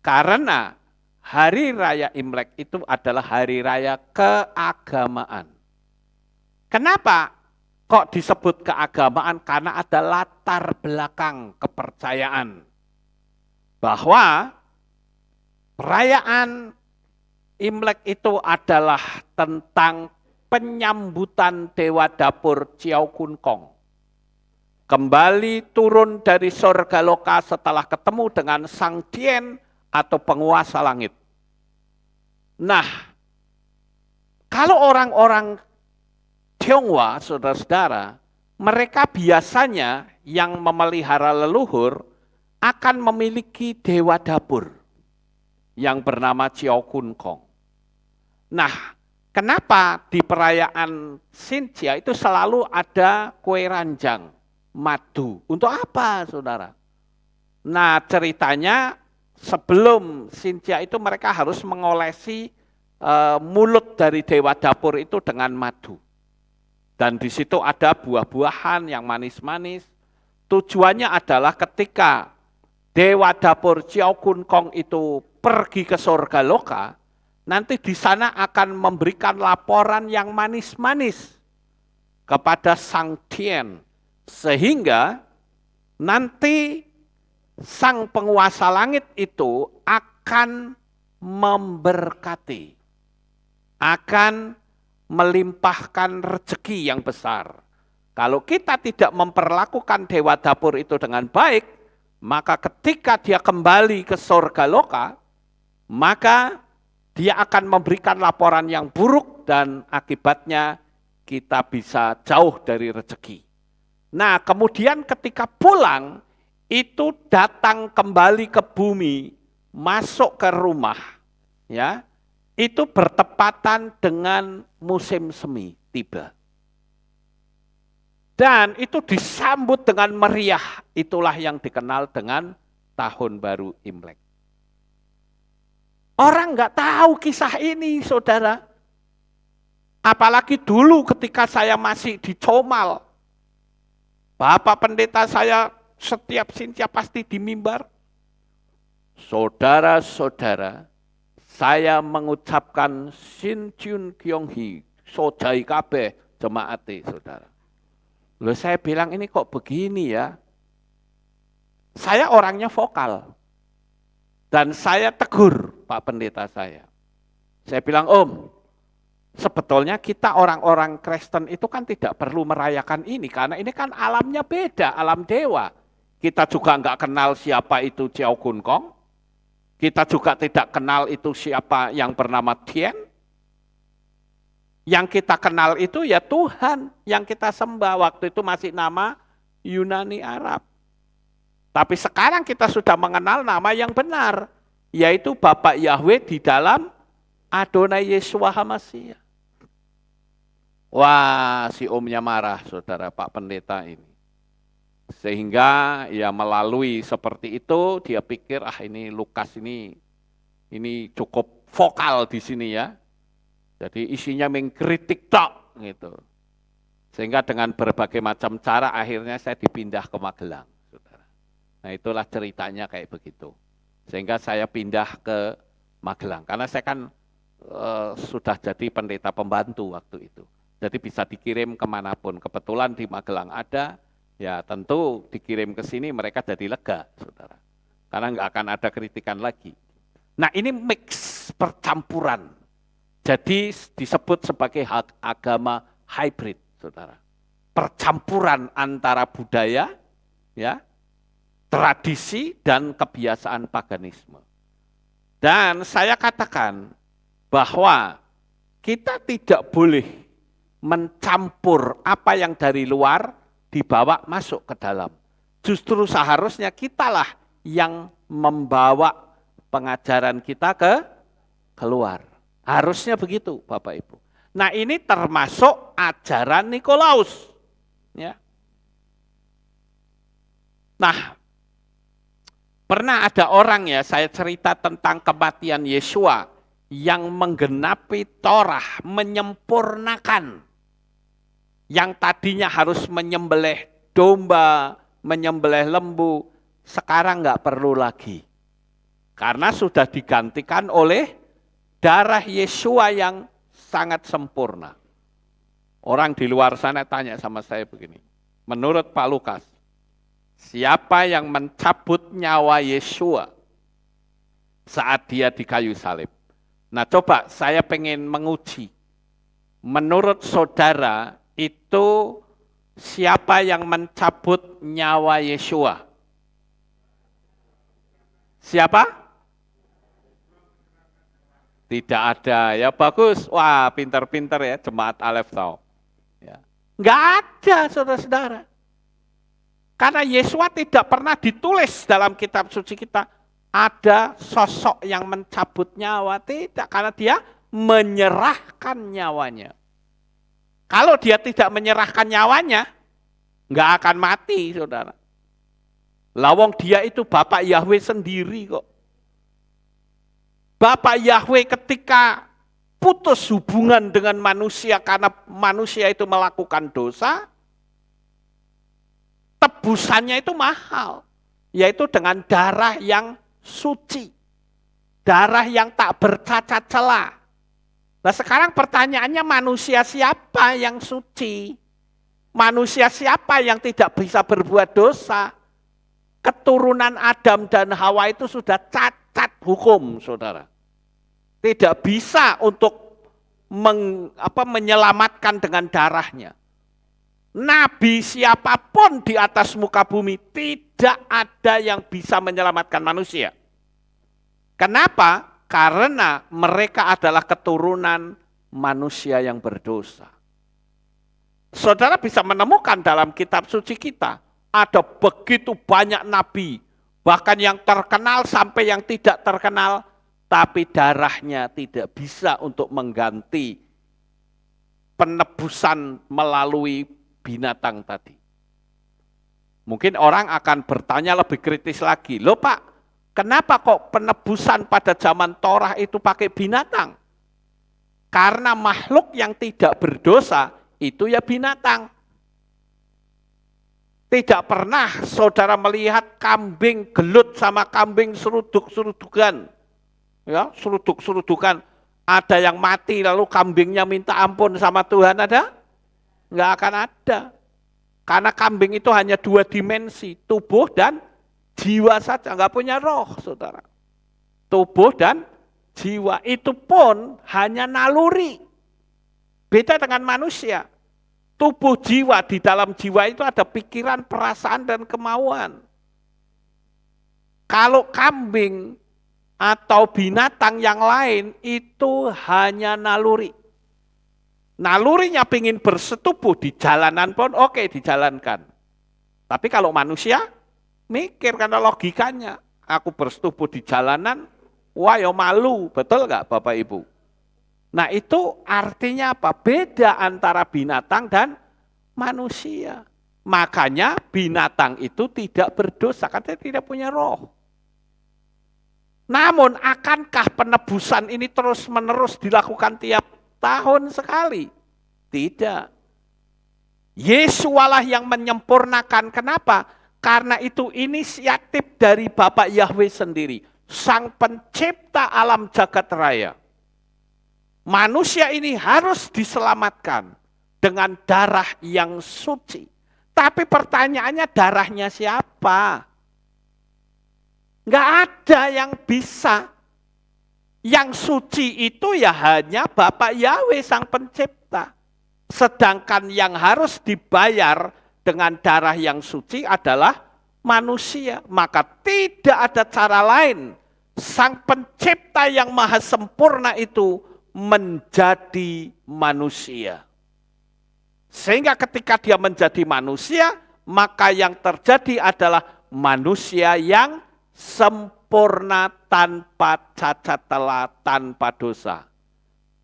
Karena hari raya Imlek itu adalah hari raya keagamaan. Kenapa kok disebut keagamaan? Karena ada latar belakang kepercayaan. Bahwa perayaan Imlek itu adalah tentang penyambutan Dewa Dapur Ciao Kun Kong. Kembali turun dari surga loka setelah ketemu dengan Sang Tien atau penguasa langit. Nah, kalau orang-orang Tionghoa, saudara-saudara, mereka biasanya yang memelihara leluhur akan memiliki dewa dapur yang bernama Ciao Kun Kong. Nah, kenapa di perayaan Sintia itu selalu ada kue ranjang, madu? Untuk apa, saudara? Nah, ceritanya sebelum Sintia itu mereka harus mengolesi mulut dari dewa dapur itu dengan madu. Dan di situ ada buah-buahan yang manis-manis. Tujuannya adalah ketika Dewa Dapur Ciao Kun Kong itu pergi ke surga loka, nanti di sana akan memberikan laporan yang manis-manis kepada Sang Tien. Sehingga nanti sang penguasa langit itu akan memberkati, akan melimpahkan rezeki yang besar. Kalau kita tidak memperlakukan dewa dapur itu dengan baik, maka ketika dia kembali ke surga loka, maka dia akan memberikan laporan yang buruk dan akibatnya kita bisa jauh dari rezeki. Nah, kemudian ketika pulang, itu datang kembali ke bumi, masuk ke rumah, ya, itu bertepatan dengan musim semi tiba. Dan itu disambut dengan meriah, itulah yang dikenal dengan Tahun Baru Imlek. Orang nggak tahu kisah ini, saudara. Apalagi dulu ketika saya masih di Comal, Bapak pendeta saya setiap sintia pasti di mimbar. Saudara-saudara, saya mengucapkan Sin Chun Kyong Hee, sojai kabeh jemaate, saudara. Loh, saya bilang ini kok begini ya? Saya orangnya vokal. Dan saya tegur Pak pendeta saya. Saya bilang, Om, sebetulnya kita orang-orang Kristen itu kan tidak perlu merayakan ini, karena ini kan alamnya beda, alam dewa. Kita juga enggak kenal siapa itu Chiao Kun Kong. Kita juga tidak kenal itu siapa yang bernama Tien. Yang kita kenal itu ya Tuhan, yang kita sembah. Waktu itu masih nama Yunani Arab. Tapi sekarang kita sudah mengenal nama yang benar, yaitu Bapak Yahweh di dalam Adonai Yeshua HaMashiach. Wah, si omnya marah, saudara Pak Pendeta ini. Sehingga ya melalui seperti itu, dia pikir, ini Lukas ini cukup vokal di sini ya. Jadi isinya mengkritik tok gitu. Sehingga dengan berbagai macam cara akhirnya saya dipindah ke Magelang, saudara. Nah, itulah ceritanya kayak begitu. Sehingga saya pindah ke Magelang. Karena saya kan sudah jadi pendeta pembantu waktu itu. Jadi bisa dikirim kemanapun. Kebetulan di Magelang ada, ya tentu dikirim ke sini mereka jadi lega, saudara. Karena nggak akan ada kritikan lagi. Nah, ini mix percampuran. Jadi disebut sebagai agama hybrid, saudara. Percampuran antara budaya, ya, tradisi dan kebiasaan paganisme. Dan saya katakan bahwa kita tidak boleh mencampur apa yang dari luar dibawa masuk ke dalam. Justru seharusnya kitalah yang membawa pengajaran kita ke keluar. Harusnya begitu, Bapak Ibu. Nah, ini termasuk ajaran Nikolaus. Ya. Nah, pernah ada orang ya, saya cerita tentang kematian Yesua yang menggenapi Torah, menyempurnakan. Yang tadinya harus menyembelih domba, menyembelih lembu, sekarang nggak perlu lagi. Karena sudah digantikan oleh darah Yesua yang sangat sempurna. Orang di luar sana tanya sama saya begini, menurut Pak Lukas, siapa yang mencabut nyawa Yesua saat dia di kayu salib? Nah, coba saya pengen menguji. Menurut saudara, itu siapa yang mencabut nyawa Yesua? Siapa? Tidak ada, ya bagus. Wah, pintar-pintar ya, jemaat Aleph tahu. Ya. Enggak ada, saudara-saudara. Karena Yesua tidak pernah ditulis dalam kitab suci kita, ada sosok yang mencabut nyawa. Tidak, karena dia menyerahkan nyawanya. Kalau dia tidak menyerahkan nyawanya, enggak akan mati, saudara. Lawang dia itu Bapak Yahweh sendiri kok. Bapak Yahweh ketika putus hubungan dengan manusia karena manusia itu melakukan dosa, tebusannya itu mahal, yaitu dengan darah yang suci, darah yang tak bercacat celah. Nah, sekarang pertanyaannya, manusia siapa yang suci? Manusia siapa yang tidak bisa berbuat dosa? keturunan Adam dan Hawa itu sudah cacat hukum, saudara. Tidak bisa untuk menyelamatkan dengan darahnya. Nabi siapapun di atas muka bumi tidak ada yang bisa menyelamatkan manusia. Kenapa? Karena mereka adalah keturunan manusia yang berdosa. Saudara bisa menemukan dalam kitab suci kita, ada begitu banyak nabi, bahkan yang terkenal sampai yang tidak terkenal, tapi darahnya tidak bisa untuk mengganti penebusan melalui binatang tadi. Mungkin orang akan bertanya lebih kritis lagi, loh Pak, kenapa kok penebusan pada zaman Torah itu pakai binatang? Karena makhluk yang tidak berdosa itu ya binatang. Tidak pernah saudara melihat kambing gelut sama kambing seruduk-serudukan. Ya, seruduk-serudukan. Ada yang mati lalu kambingnya minta ampun sama Tuhan, ada? Enggak akan ada. Karena kambing itu hanya 2 dimensi, tubuh dan jiwa saja, enggak punya roh, saudara. Tubuh dan jiwa itu pun hanya naluri. Beda dengan manusia. Tubuh jiwa, di dalam jiwa itu ada pikiran, perasaan, dan kemauan. Kalau kambing atau binatang yang lain itu hanya naluri. Nalurinya ingin bersetubuh di jalanan pun oke dijalankan. Tapi kalau manusia mikir karena logikanya. Aku bersetubuh di jalanan, wah ya malu, betul nggak Bapak Ibu? Nah itu artinya apa? Beda antara binatang dan manusia. Makanya binatang itu tidak berdosa, karena tidak punya roh. Namun akankah penebusan ini terus-menerus dilakukan tiap tahun sekali? Tidak. Yesualah yang menyempurnakan. Kenapa? Karena itu inisiatif dari Bapak Yahweh sendiri. Sang pencipta alam jagat raya. Manusia ini harus diselamatkan dengan darah yang suci. Tapi pertanyaannya darahnya siapa? Enggak ada yang bisa. Yang suci itu ya hanya Bapak Yahweh sang pencipta. Sedangkan yang harus dibayar dengan darah yang suci adalah manusia. Maka tidak ada cara lain. Sang pencipta yang maha sempurna itu menjadi manusia. Sehingga ketika dia menjadi manusia, maka yang terjadi adalah manusia yang sempurna tanpa cacat celah, tanpa dosa.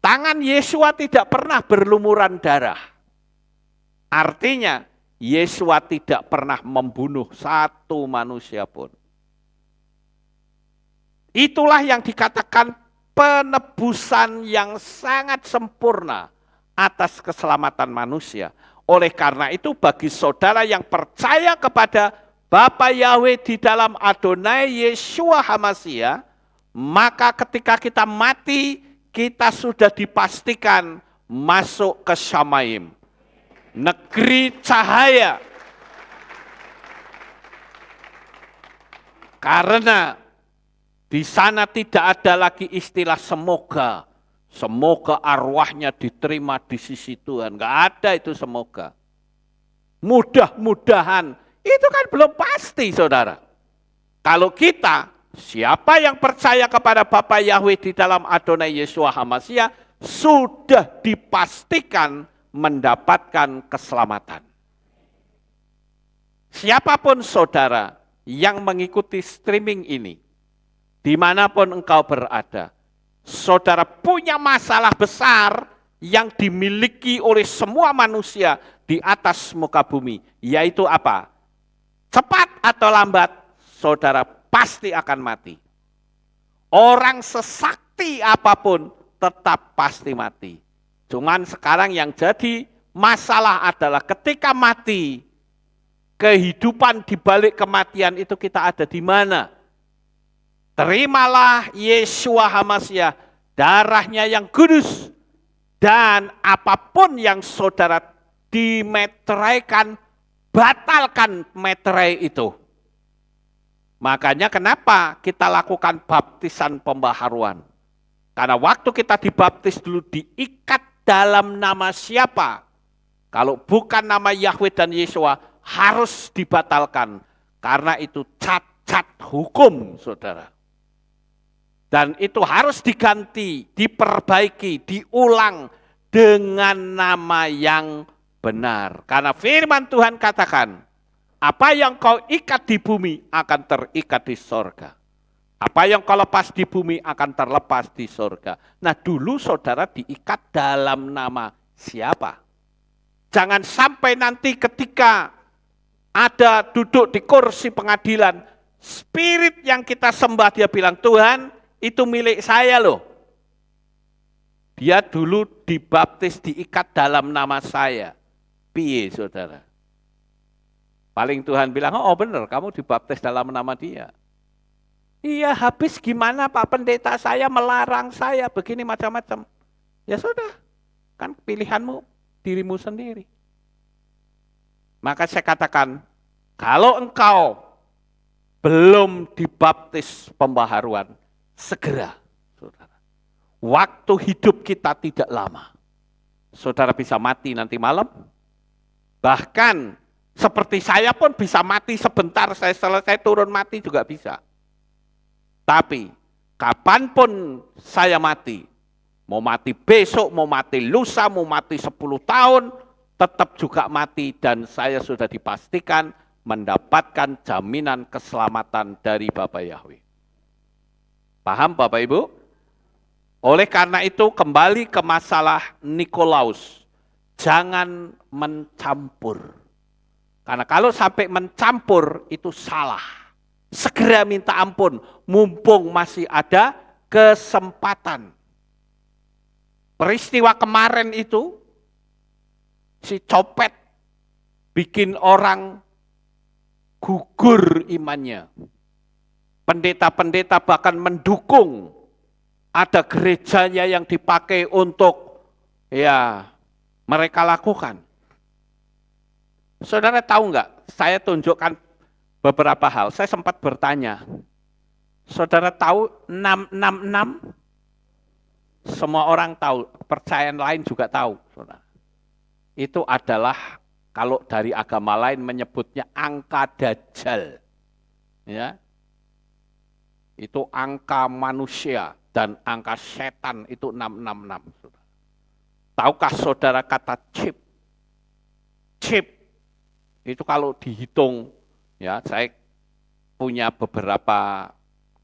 Tangan Yesua tidak pernah berlumuran darah. Artinya, Yesua tidak pernah membunuh satu manusia pun. Itulah yang dikatakan penebusan yang sangat sempurna atas keselamatan manusia. Oleh karena itu bagi saudara yang percaya kepada Bapa Yahweh di dalam Adonai Yeshua HaMashiach, maka ketika kita mati, kita sudah dipastikan masuk ke Syamaim, negeri cahaya. Karena di sana tidak ada lagi istilah semoga. Semoga arwahnya diterima di sisi Tuhan. Enggak ada itu semoga. Mudah-mudahan. Itu kan belum pasti, saudara. Kalau kita, siapa yang percaya kepada Bapa Yahweh di dalam Adonai Yeshua HaMashiach, sudah dipastikan mendapatkan keselamatan. Siapapun saudara yang mengikuti streaming ini, dimanapun engkau berada, saudara punya masalah besar yang dimiliki oleh semua manusia di atas muka bumi, yaitu apa? Cepat atau lambat, saudara pasti akan mati. Orang sesakti apapun tetap pasti mati. Cuman sekarang yang jadi masalah adalah ketika mati, kehidupan di balik kematian itu kita ada di mana? Terimalah Yeshua HaMashiach, darahnya yang kudus, dan apapun yang saudara dimeteraikan, batalkan meterai itu. Makanya kenapa kita lakukan baptisan pembaharuan? Karena waktu kita dibaptis dulu diikat dalam nama siapa? Kalau bukan nama Yahweh dan Yesua harus dibatalkan. Karena itu cacat hukum, saudara. Dan itu harus diganti, diperbaiki, diulang dengan nama yang benar. Karena firman Tuhan katakan, apa yang kau ikat di bumi akan terikat di sorga. Apa yang kau lepas di bumi akan terlepas di sorga. Nah dulu saudara diikat dalam nama siapa? Jangan sampai nanti ketika ada duduk di kursi pengadilan, spirit yang kita sembah dia bilang, Tuhan itu milik saya loh. Dia dulu dibaptis diikat dalam nama saya. Piye saudara? Paling Tuhan bilang, oh benar kamu dibaptis dalam nama dia. Iya habis gimana Pak Pendeta, saya melarang saya begini macam-macam. Ya sudah, kan pilihanmu dirimu sendiri. Maka saya katakan, kalau engkau belum dibaptis pembaharuan, segera, saudara. Waktu hidup kita tidak lama. Saudara bisa mati nanti malam. Bahkan seperti saya pun bisa mati sebentar, saya selesai turun mati juga bisa. Tapi kapanpun saya mati, mau mati besok, mau mati lusa, mau mati 10 tahun, tetap juga mati dan saya sudah dipastikan mendapatkan jaminan keselamatan dari Bapa Yahweh. Paham Bapak Ibu? Oleh karena itu kembali ke masalah Nikolaus, jangan mencampur. Karena kalau sampai mencampur itu salah. Segera minta ampun, mumpung masih ada kesempatan. Peristiwa kemarin itu, si copet bikin orang gugur imannya. Pendeta-pendeta bahkan mendukung ada gerejanya yang dipakai untuk ya mereka lakukan. Saudara tahu enggak? Saya tunjukkan beberapa hal. Saya sempat bertanya. Saudara tahu 666? Semua orang tahu, percayaan lain juga tahu, saudara. Itu adalah kalau dari agama lain menyebutnya angka Dajjal. Ya. Itu angka manusia dan angka setan itu 666. Saudara. Tahukah saudara kata chip? Chip itu kalau dihitung, ya saya punya beberapa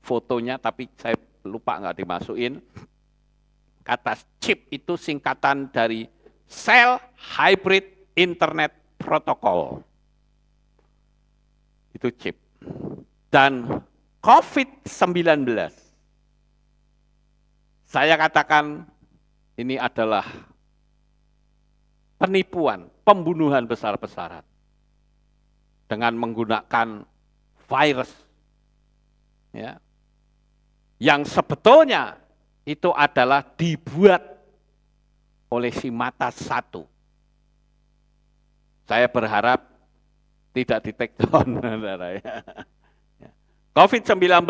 fotonya tapi saya lupa nggak dimasukin. Kata chip itu singkatan dari Cell Hybrid Internet Protocol. Itu chip. Dan COVID-19, saya katakan ini adalah penipuan, pembunuhan besar-besaran dengan menggunakan virus, ya, yang sebetulnya itu adalah dibuat oleh si mata satu. Saya berharap tidak di-take down. COVID-19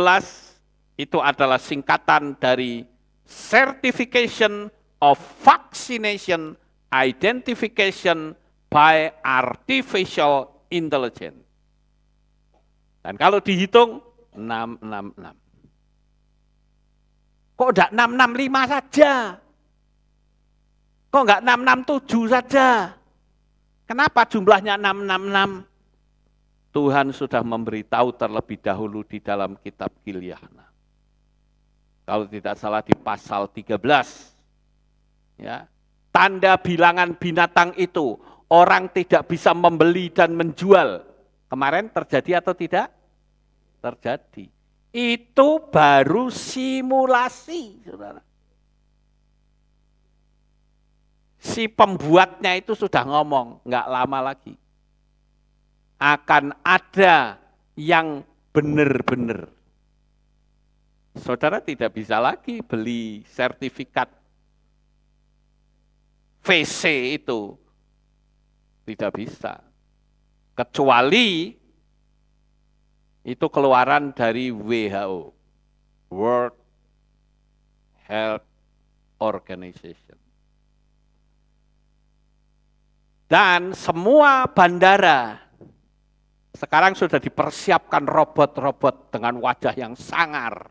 itu adalah singkatan dari Certification of Vaccination Identification by Artificial Intelligence. Dan kalau dihitung 666. Kok enggak 665 saja? Kok enggak 667 saja? Kenapa jumlahnya 666? Tuhan sudah memberitahu terlebih dahulu di dalam kitab Gilyahna. Kalau tidak salah di pasal 13. Ya. Tanda bilangan binatang itu, orang tidak bisa membeli dan menjual. Kemarin terjadi atau tidak? Terjadi. Itu baru simulasi, saudara. Si pembuatnya itu sudah ngomong, enggak lama lagi. Akan ada yang benar-benar. Saudara tidak bisa lagi beli sertifikat VC itu. Tidak bisa. Kecuali Itu keluaran dari WHO, World Health Organization. Dan semua bandara sekarang sudah dipersiapkan robot-robot dengan wajah yang sangar.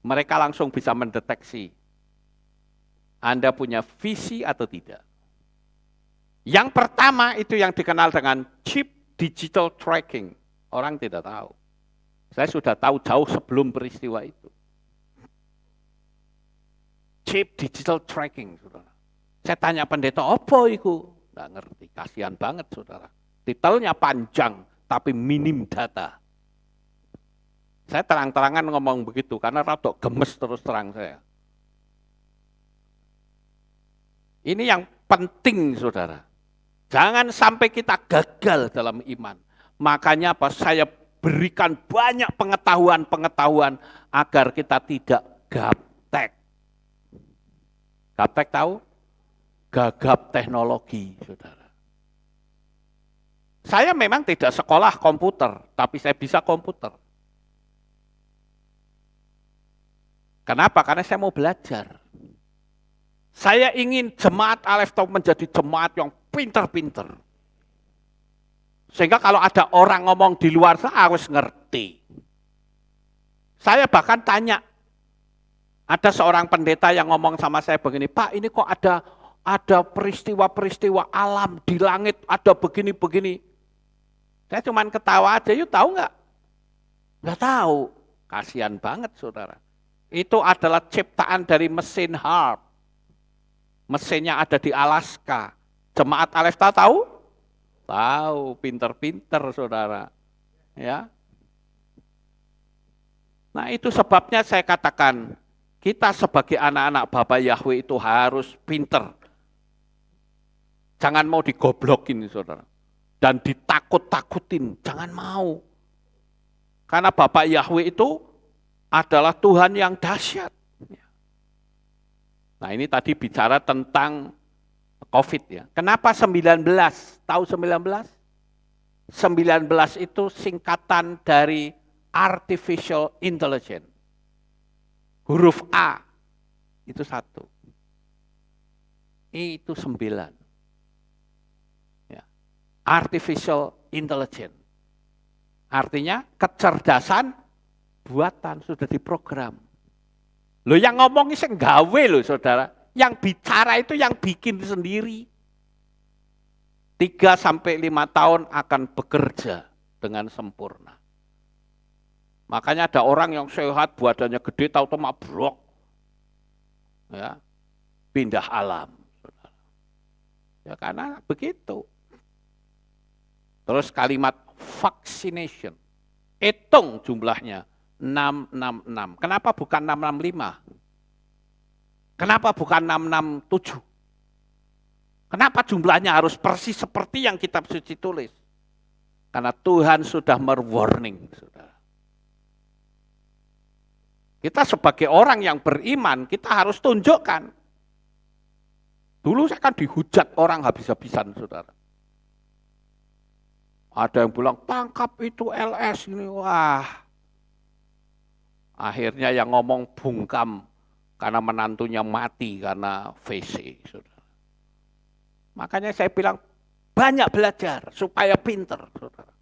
Mereka langsung bisa mendeteksi Anda punya visi atau tidak. Yang pertama itu yang dikenal dengan chip digital tracking. Orang tidak tahu. Saya sudah tahu jauh sebelum peristiwa itu. Chip digital tracking, saudara. Saya tanya pendeta, apa itu? Nggak ngerti, kasihan banget saudara. Titelnya panjang, tapi minim data. Saya terang-terangan ngomong begitu, karena rada gemes terus terang saya. Ini yang penting saudara. Jangan sampai kita gagal dalam iman. Makanya apa? Saya berikan banyak pengetahuan-pengetahuan agar kita tidak gaptek. Gaptek tahu? Gagap teknologi, saudara. Saya memang tidak sekolah komputer, tapi saya bisa komputer. Kenapa? Karena saya mau belajar. Saya ingin jemaat Aleph Tauhid menjadi jemaat yang pinter-pinter. Sehingga kalau ada orang ngomong di luar, saya harus ngerti. Saya bahkan tanya, ada seorang pendeta yang ngomong sama saya begini, Pak ini kok ada peristiwa-peristiwa alam di langit, ada begini-begini. Saya cuma ketawa aja, yuk tahu nggak? Nggak tahu. Kasihan banget saudara. Itu adalah ciptaan dari mesin HARP. Mesinnya ada di Alaska. Jemaat Aleph tahu? Tahu, pinter-pinter saudara. Ya. Nah itu sebabnya saya katakan, kita sebagai anak-anak Bapak Yahweh itu harus pinter. Jangan mau digoblokin, saudara. Dan ditakut-takutin, jangan mau. Karena Bapak Yahweh itu adalah Tuhan yang dahsyat. Nah ini tadi bicara tentang COVID ya. Kenapa 19? Tahu 19? 19 itu singkatan dari Artificial Intelligence. Huruf A, itu 1. I itu 9. Artificial Intelligence. Artinya kecerdasan buatan, sudah diprogram. Loh yang ngomong ini gawe loh saudara. Yang bicara itu yang bikin sendiri. 3-5 tahun akan bekerja dengan sempurna. Makanya ada orang yang sehat, badannya gede, tahu-tahu mabrok. Ya, pindah alam. Saudara. Ya karena begitu. Terus kalimat vaccination, hitung jumlahnya 666. Kenapa bukan 665? Kenapa bukan 667? Kenapa jumlahnya harus persis seperti yang kitab suci tulis? Karena Tuhan sudah merwarning, saudara. Kita sebagai orang yang beriman, kita harus tunjukkan. Dulu saya kan dihujat orang habis-habisan, saudara. Ada yang bilang, tangkap itu LS ini, wah. Akhirnya yang ngomong bungkam karena menantunya mati karena VC. Saudara. Makanya saya bilang, banyak belajar supaya pinter. Saudara.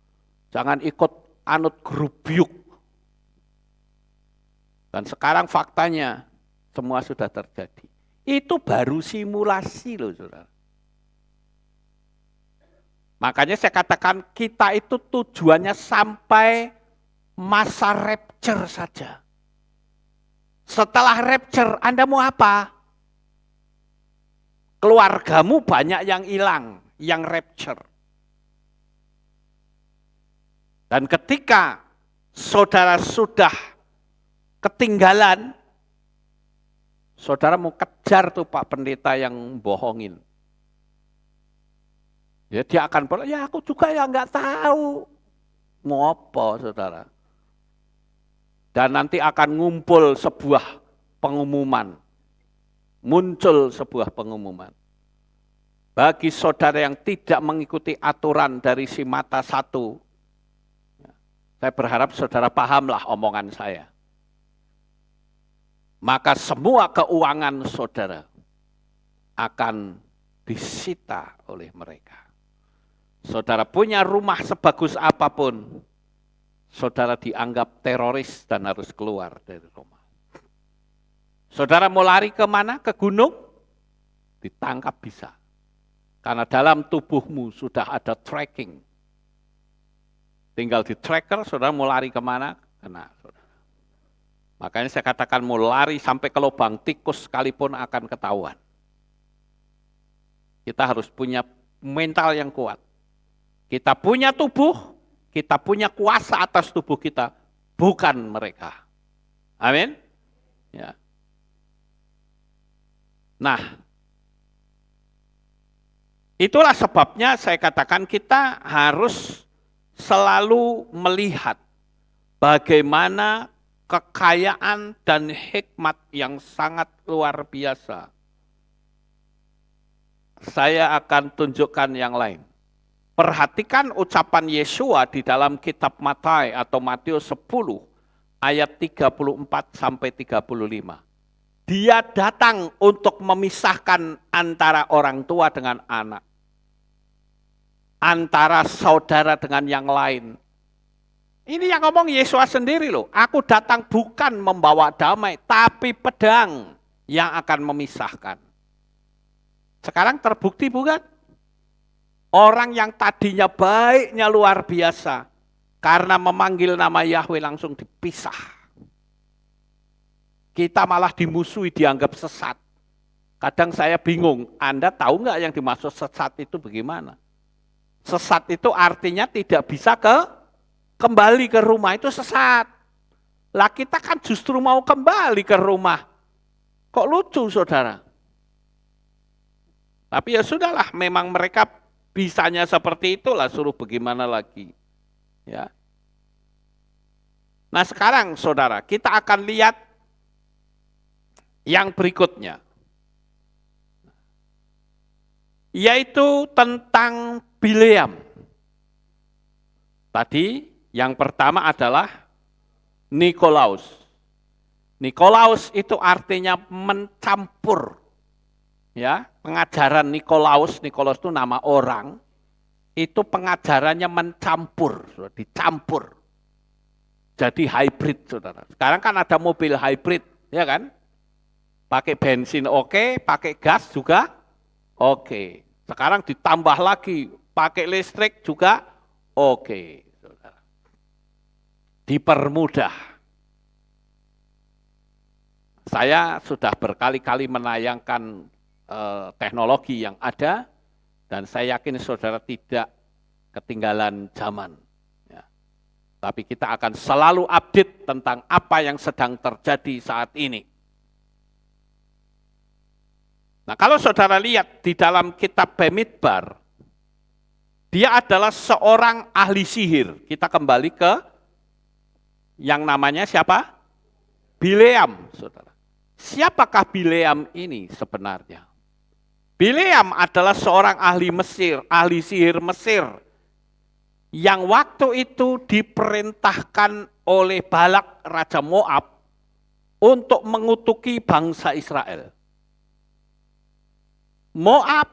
Jangan ikut anut gerubyuk. Dan sekarang faktanya, semua sudah terjadi. Itu baru simulasi loh saudara. Makanya saya katakan kita itu tujuannya sampai masa rapture saja. Setelah rapture Anda mau apa? Keluargamu banyak yang hilang, yang rapture. Dan ketika saudara sudah ketinggalan, saudara mau kejar tuh Pak Pendeta yang bohongin. Ya dia akan bilang, ya aku juga ya nggak tahu. Mau apa saudara? Dan nanti akan ngumpul sebuah pengumuman. Muncul sebuah pengumuman. Bagi saudara yang tidak mengikuti aturan dari si mata 1, Saya berharap saudara pahamlah omongan saya. Maka semua keuangan saudara akan disita oleh mereka. Saudara punya rumah sebagus apapun, saudara dianggap teroris dan harus keluar dari rumah. Saudara mau lari kemana? Ke gunung? Ditangkap bisa. Karena dalam tubuhmu sudah ada tracking. Tinggal di tracker, saudara mau lari kemana? Kena, saudara. Makanya saya katakan mau lari sampai ke lubang tikus sekalipun akan ketahuan. Kita harus punya mental yang kuat. Kita punya tubuh, kita punya kuasa atas tubuh kita, bukan mereka. Amin. Ya. Nah, itulah sebabnya saya katakan kita harus selalu melihat bagaimana kekayaan dan hikmat yang sangat luar biasa. Saya akan tunjukkan yang lain. Perhatikan ucapan Yesua di dalam kitab Matius atau Matius 10 ayat 34 sampai 35. Dia datang untuk memisahkan antara orang tua dengan anak. Antara saudara dengan yang lain. Ini yang ngomong Yesus sendiri loh. Aku datang bukan membawa damai, tapi pedang yang akan memisahkan. Sekarang terbukti bukan? Orang yang tadinya baiknya luar biasa, karena memanggil nama Yahweh langsung dipisah. Kita malah dimusuhi, dianggap sesat. Kadang saya bingung, Anda tahu nggak yang dimaksud sesat itu bagaimana? Sesat itu artinya tidak bisa kembali ke rumah, itu sesat. Lah kita kan justru mau kembali ke rumah. Kok lucu saudara? Tapi ya sudahlah, memang mereka bisanya seperti itulah, suruh bagaimana lagi. Ya. Nah sekarang saudara, kita akan lihat yang berikutnya. Yaitu tentang Bileam. Tadi yang pertama adalah Nikolaus. Nikolaus itu artinya mencampur. Ya, pengajaran Nikolaus itu nama orang, itu pengajarannya mencampur, dicampur. Jadi hybrid, saudara. Sekarang kan ada mobil hybrid, ya kan? Pakai bensin oke, pakai gas juga oke. Sekarang ditambah lagi, pakai listrik juga oke, saudara. Dipermudah. Saya sudah berkali-kali menayangkan teknologi yang ada, dan saya yakin saudara tidak ketinggalan zaman. Ya. Tapi kita akan selalu update tentang apa yang sedang terjadi saat ini. Nah kalau saudara lihat di dalam kitab Bamidbar, dia adalah seorang ahli sihir. Kita kembali ke yang namanya siapa? Bileam, saudara. Siapakah Bileam ini sebenarnya? Bileam adalah seorang ahli Mesir, ahli sihir Mesir, yang waktu itu diperintahkan oleh Balak, Raja Moab, untuk mengutuki bangsa Israel. Moab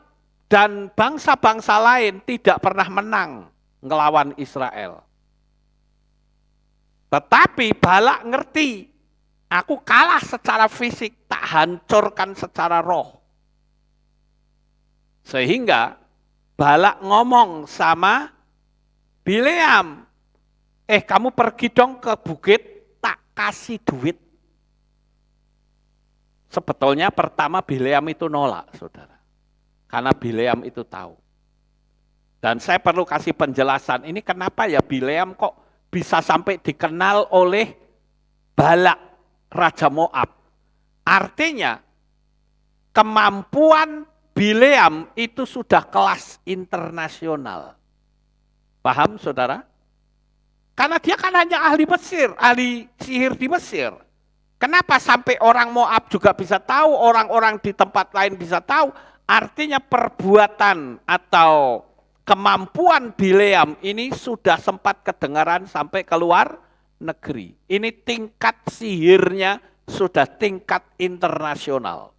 dan bangsa-bangsa lain tidak pernah menang ngelawan Israel. Tetapi Balak ngerti, aku kalah secara fisik, tak hancurkan secara roh. Sehingga Balak ngomong sama Bileam, kamu pergi dong ke bukit, tak kasih duit. Sebetulnya pertama Bileam itu nolak, saudara. Karena Bileam itu tahu. Dan saya perlu kasih penjelasan, ini kenapa ya Bileam kok bisa sampai dikenal oleh Balak, Raja Moab. Artinya, kemampuan Bileam itu sudah kelas internasional. Paham saudara? Karena dia kan hanya ahli Mesir, ahli sihir di Mesir. Kenapa sampai orang Moab juga bisa tahu, orang-orang di tempat lain bisa tahu? Artinya perbuatan atau kemampuan Bileam ini sudah sempat kedengaran sampai keluar negeri. Ini tingkat sihirnya sudah tingkat internasional.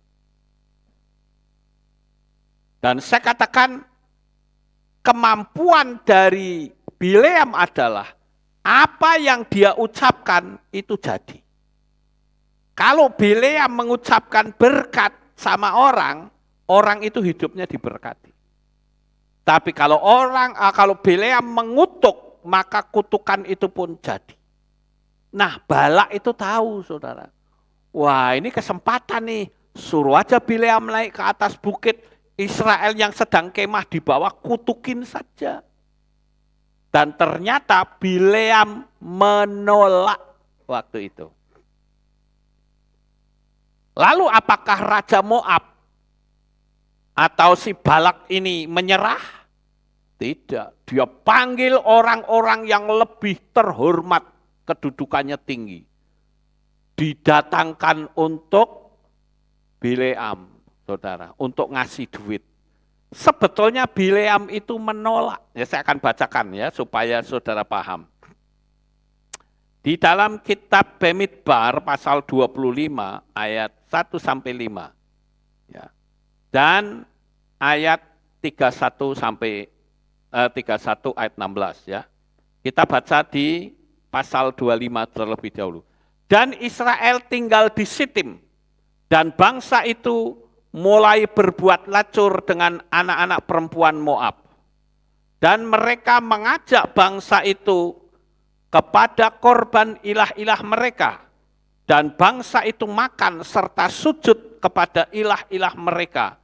Dan saya katakan kemampuan dari Bileam adalah apa yang dia ucapkan itu jadi. Kalau Bileam mengucapkan berkat sama orang, orang itu hidupnya diberkati. Tapi kalau Bileam mengutuk, maka kutukan itu pun jadi. Nah, Balak itu tahu, saudara. Wah, ini kesempatan nih. Suruh aja Bileam naik ke atas bukit, Israel yang sedang kemah di bawah, kutukin saja. Dan ternyata Bileam menolak waktu itu. Lalu apakah Raja Moab atau si Balak ini menyerah? Tidak. Dia panggil orang-orang yang lebih terhormat, kedudukannya tinggi. Didatangkan untuk Bileam, saudara, untuk ngasih duit. Sebetulnya Bileam itu menolak. Ya, saya akan bacakan ya supaya saudara paham. Di dalam kitab Bemidbar pasal 25 ayat 1 sampai 5. Ya. Dan ayat 31 sampai 31 ayat 16 ya. Kita baca di pasal 25 terlebih dahulu. Dan Israel tinggal di Sitim, dan bangsa itu mulai berbuat lacur dengan anak-anak perempuan Moab. Dan mereka mengajak bangsa itu kepada korban ilah-ilah mereka. Dan bangsa itu makan serta sujud kepada ilah-ilah mereka.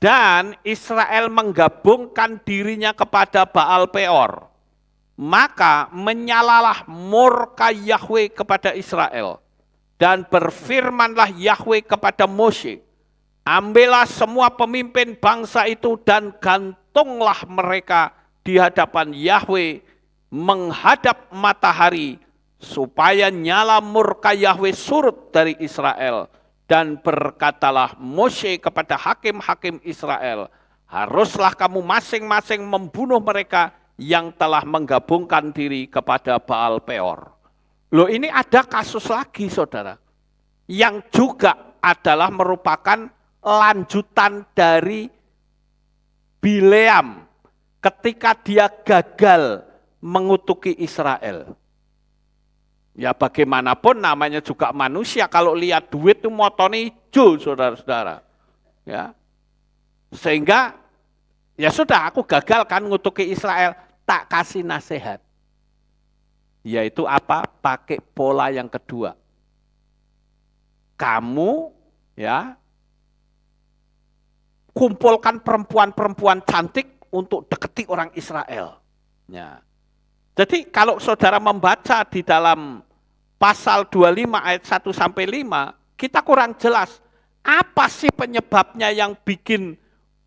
Dan Israel menggabungkan dirinya kepada Baal Peor. Maka menyalalah murka Yahwe kepada Israel. Dan berfirmanlah Yahwe kepada Mose, ambillah semua pemimpin bangsa itu dan gantunglah mereka di hadapan Yahwe menghadap matahari, supaya nyala murka Yahwe surut dari Israel. Dan berkatalah Mose kepada hakim-hakim Israel, haruslah kamu masing-masing membunuh mereka yang telah menggabungkan diri kepada Baal Peor. Loh, ini ada kasus lagi, saudara, yang juga adalah merupakan lanjutan dari Bileam ketika dia gagal mengutuki Israel. Ya, bagaimanapun namanya juga manusia, kalau lihat duit itu motone hijau, saudara-saudara. Ya. Sehingga ya sudah, aku gagal kan ngutuki Israel, tak kasih nasihat. Yaitu apa? Pakai pola yang kedua. Kamu ya kumpulkan perempuan-perempuan cantik untuk deketi orang Israel. Ya. Jadi kalau saudara membaca di dalam pasal 25 ayat 1 sampai 5, kita kurang jelas apa sih penyebabnya yang bikin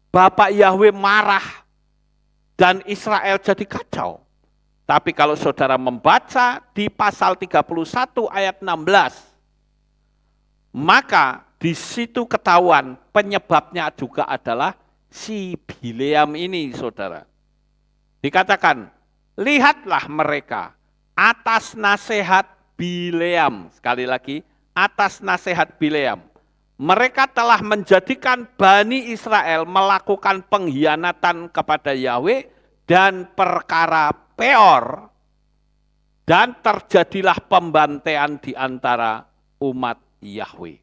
Bapak Yahwe marah dan Israel jadi kacau. Tapi kalau saudara membaca di pasal 31 ayat 16, maka di situ ketahuan penyebabnya juga adalah si Bileam ini, saudara. Dikatakan, lihatlah mereka atas nasihat Bileam. Sekali lagi, atas nasihat Bileam. Mereka telah menjadikan Bani Israel melakukan pengkhianatan kepada Yahwe dan perkara Peor, dan terjadilah pembantaian di antara umat Yahwe.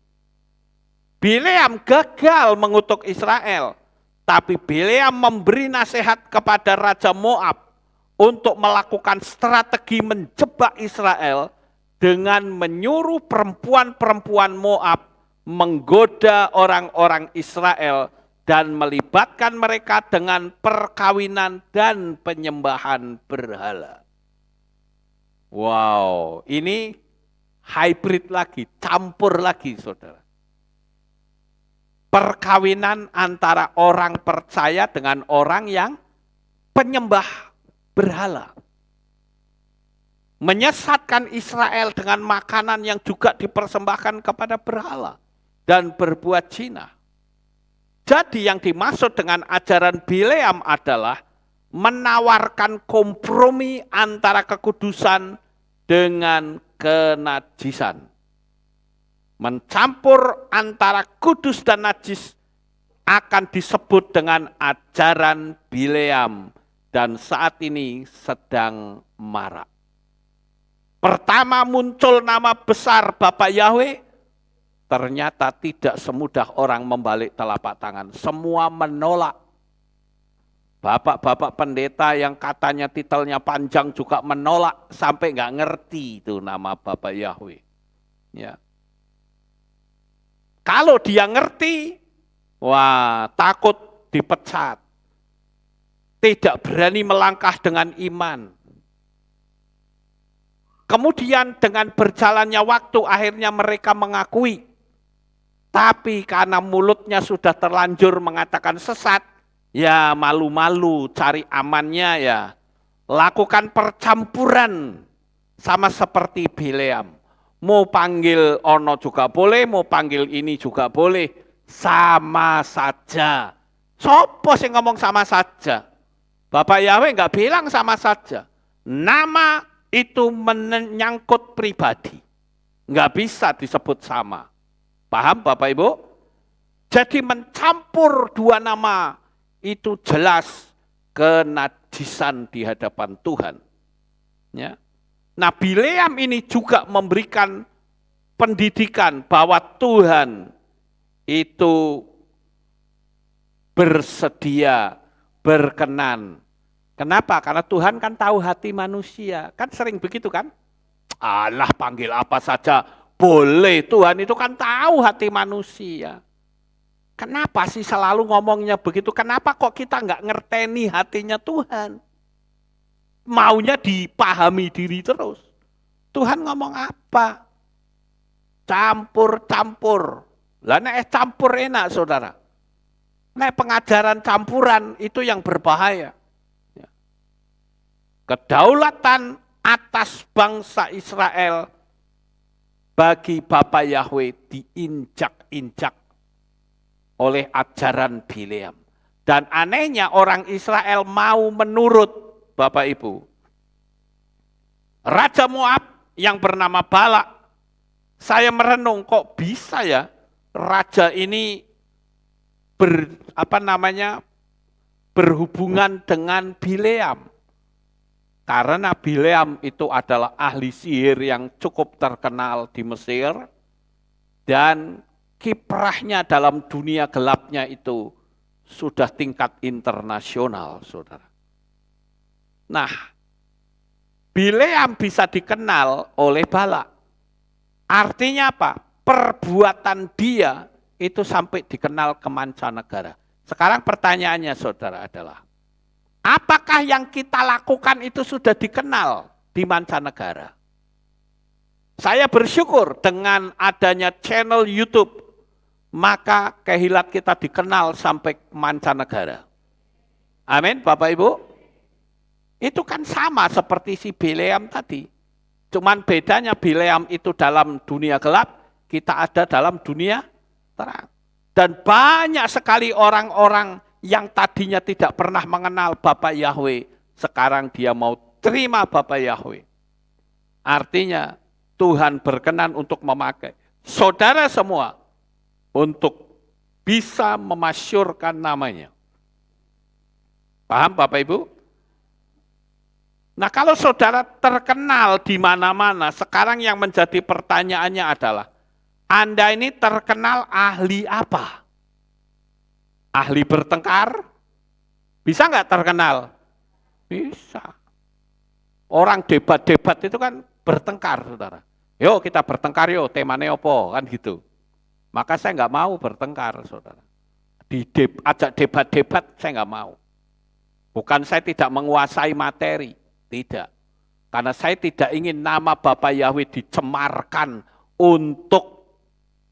Bileam gagal mengutuk Israel, tapi Bileam memberi nasihat kepada Raja Moab untuk melakukan strategi menjebak Israel dengan menyuruh perempuan-perempuan Moab menggoda orang-orang Israel dan melibatkan mereka dengan perkawinan dan penyembahan berhala. Wow, ini hybrid lagi, campur lagi, saudara. Perkawinan antara orang percaya dengan orang yang penyembah berhala. Menyesatkan Israel dengan makanan yang juga dipersembahkan kepada berhala dan berbuat zina. Jadi yang dimaksud dengan ajaran Bileam adalah menawarkan kompromi antara kekudusan dengan kenajisan. Mencampur antara kudus dan najis akan disebut dengan ajaran Bileam dan saat ini sedang marak. Pertama muncul nama besar Bapak Yahweh, ternyata tidak semudah orang membalik telapak tangan. Semua menolak. Bapak-bapak pendeta yang katanya titelnya panjang juga menolak sampai nggak ngerti itu nama Bapak Yahweh. Ya. Kalau dia ngerti, wah takut dipecat. Tidak berani melangkah dengan iman. Kemudian dengan berjalannya waktu akhirnya mereka mengakui. Tapi karena mulutnya sudah terlanjur mengatakan sesat, ya malu-malu cari amannya ya. Lakukan percampuran sama seperti Bileam. Mau panggil ono juga boleh, mau panggil ini juga boleh. Sama saja. Sopo sih ngomong sama saja? Bapak Yahweh enggak bilang sama saja. Nama itu menyangkut pribadi. Enggak bisa disebut sama. Paham Bapak Ibu? Jadi mencampur dua nama itu jelas kenajisan di hadapan Tuhan. Ya. Nah, Bileam ini juga memberikan pendidikan bahwa Tuhan itu bersedia, berkenan. Kenapa? Karena Tuhan kan tahu hati manusia. Kan sering begitu kan? Allah panggil apa saja boleh. Tuhan itu kan tahu hati manusia. Kenapa sih selalu ngomongnya begitu? Kenapa kok kita nggak ngerteni hatinya Tuhan? Maunya dipahami diri terus. Tuhan ngomong apa? Campur-campur. Lah nek campur enak saudara. Nek pengajaran campuran itu yang berbahaya. Kedaulatan atas bangsa Israel bagi Bapak Yahweh diinjak-injak oleh ajaran Bileam. Dan anehnya orang Israel mau menurut Bapak Ibu. Raja Moab yang bernama Balak, saya merenung kok bisa ya raja ini berhubungan dengan Bileam. Karena Bileam itu adalah ahli sihir yang cukup terkenal di Mesir dan kiprahnya dalam dunia gelapnya itu sudah tingkat internasional, saudara. Nah, Bileam bisa dikenal oleh Balak. Artinya apa? Perbuatan dia itu sampai dikenal ke mancanegara. Sekarang pertanyaannya saudara adalah, apakah yang kita lakukan itu sudah dikenal di mancanegara? Saya bersyukur dengan adanya channel YouTube, maka kehilat kita dikenal sampai mancanegara. Amin, Bapak Ibu. Itu kan sama seperti si Bileam tadi. Cuman bedanya Bileam itu dalam dunia gelap, kita ada dalam dunia terang. Dan banyak sekali orang-orang yang tadinya tidak pernah mengenal Bapak Yahweh, sekarang dia mau terima Bapak Yahweh. Artinya Tuhan berkenan untuk memakai saudara semua untuk bisa memasyurkan namanya. Paham Bapak Ibu? Nah, kalau saudara terkenal di mana-mana, sekarang yang menjadi pertanyaannya adalah, Anda ini terkenal ahli apa? Ahli bertengkar? Bisa nggak terkenal? Bisa. Orang debat-debat itu kan bertengkar, saudara. Yuk kita bertengkar yuk, temanya apa? Kan gitu. Maka saya nggak mau bertengkar, saudara. Ajak debat-debat, saya nggak mau. Bukan saya tidak menguasai materi. Tidak, karena saya tidak ingin nama Bapak Yahweh dicemarkan untuk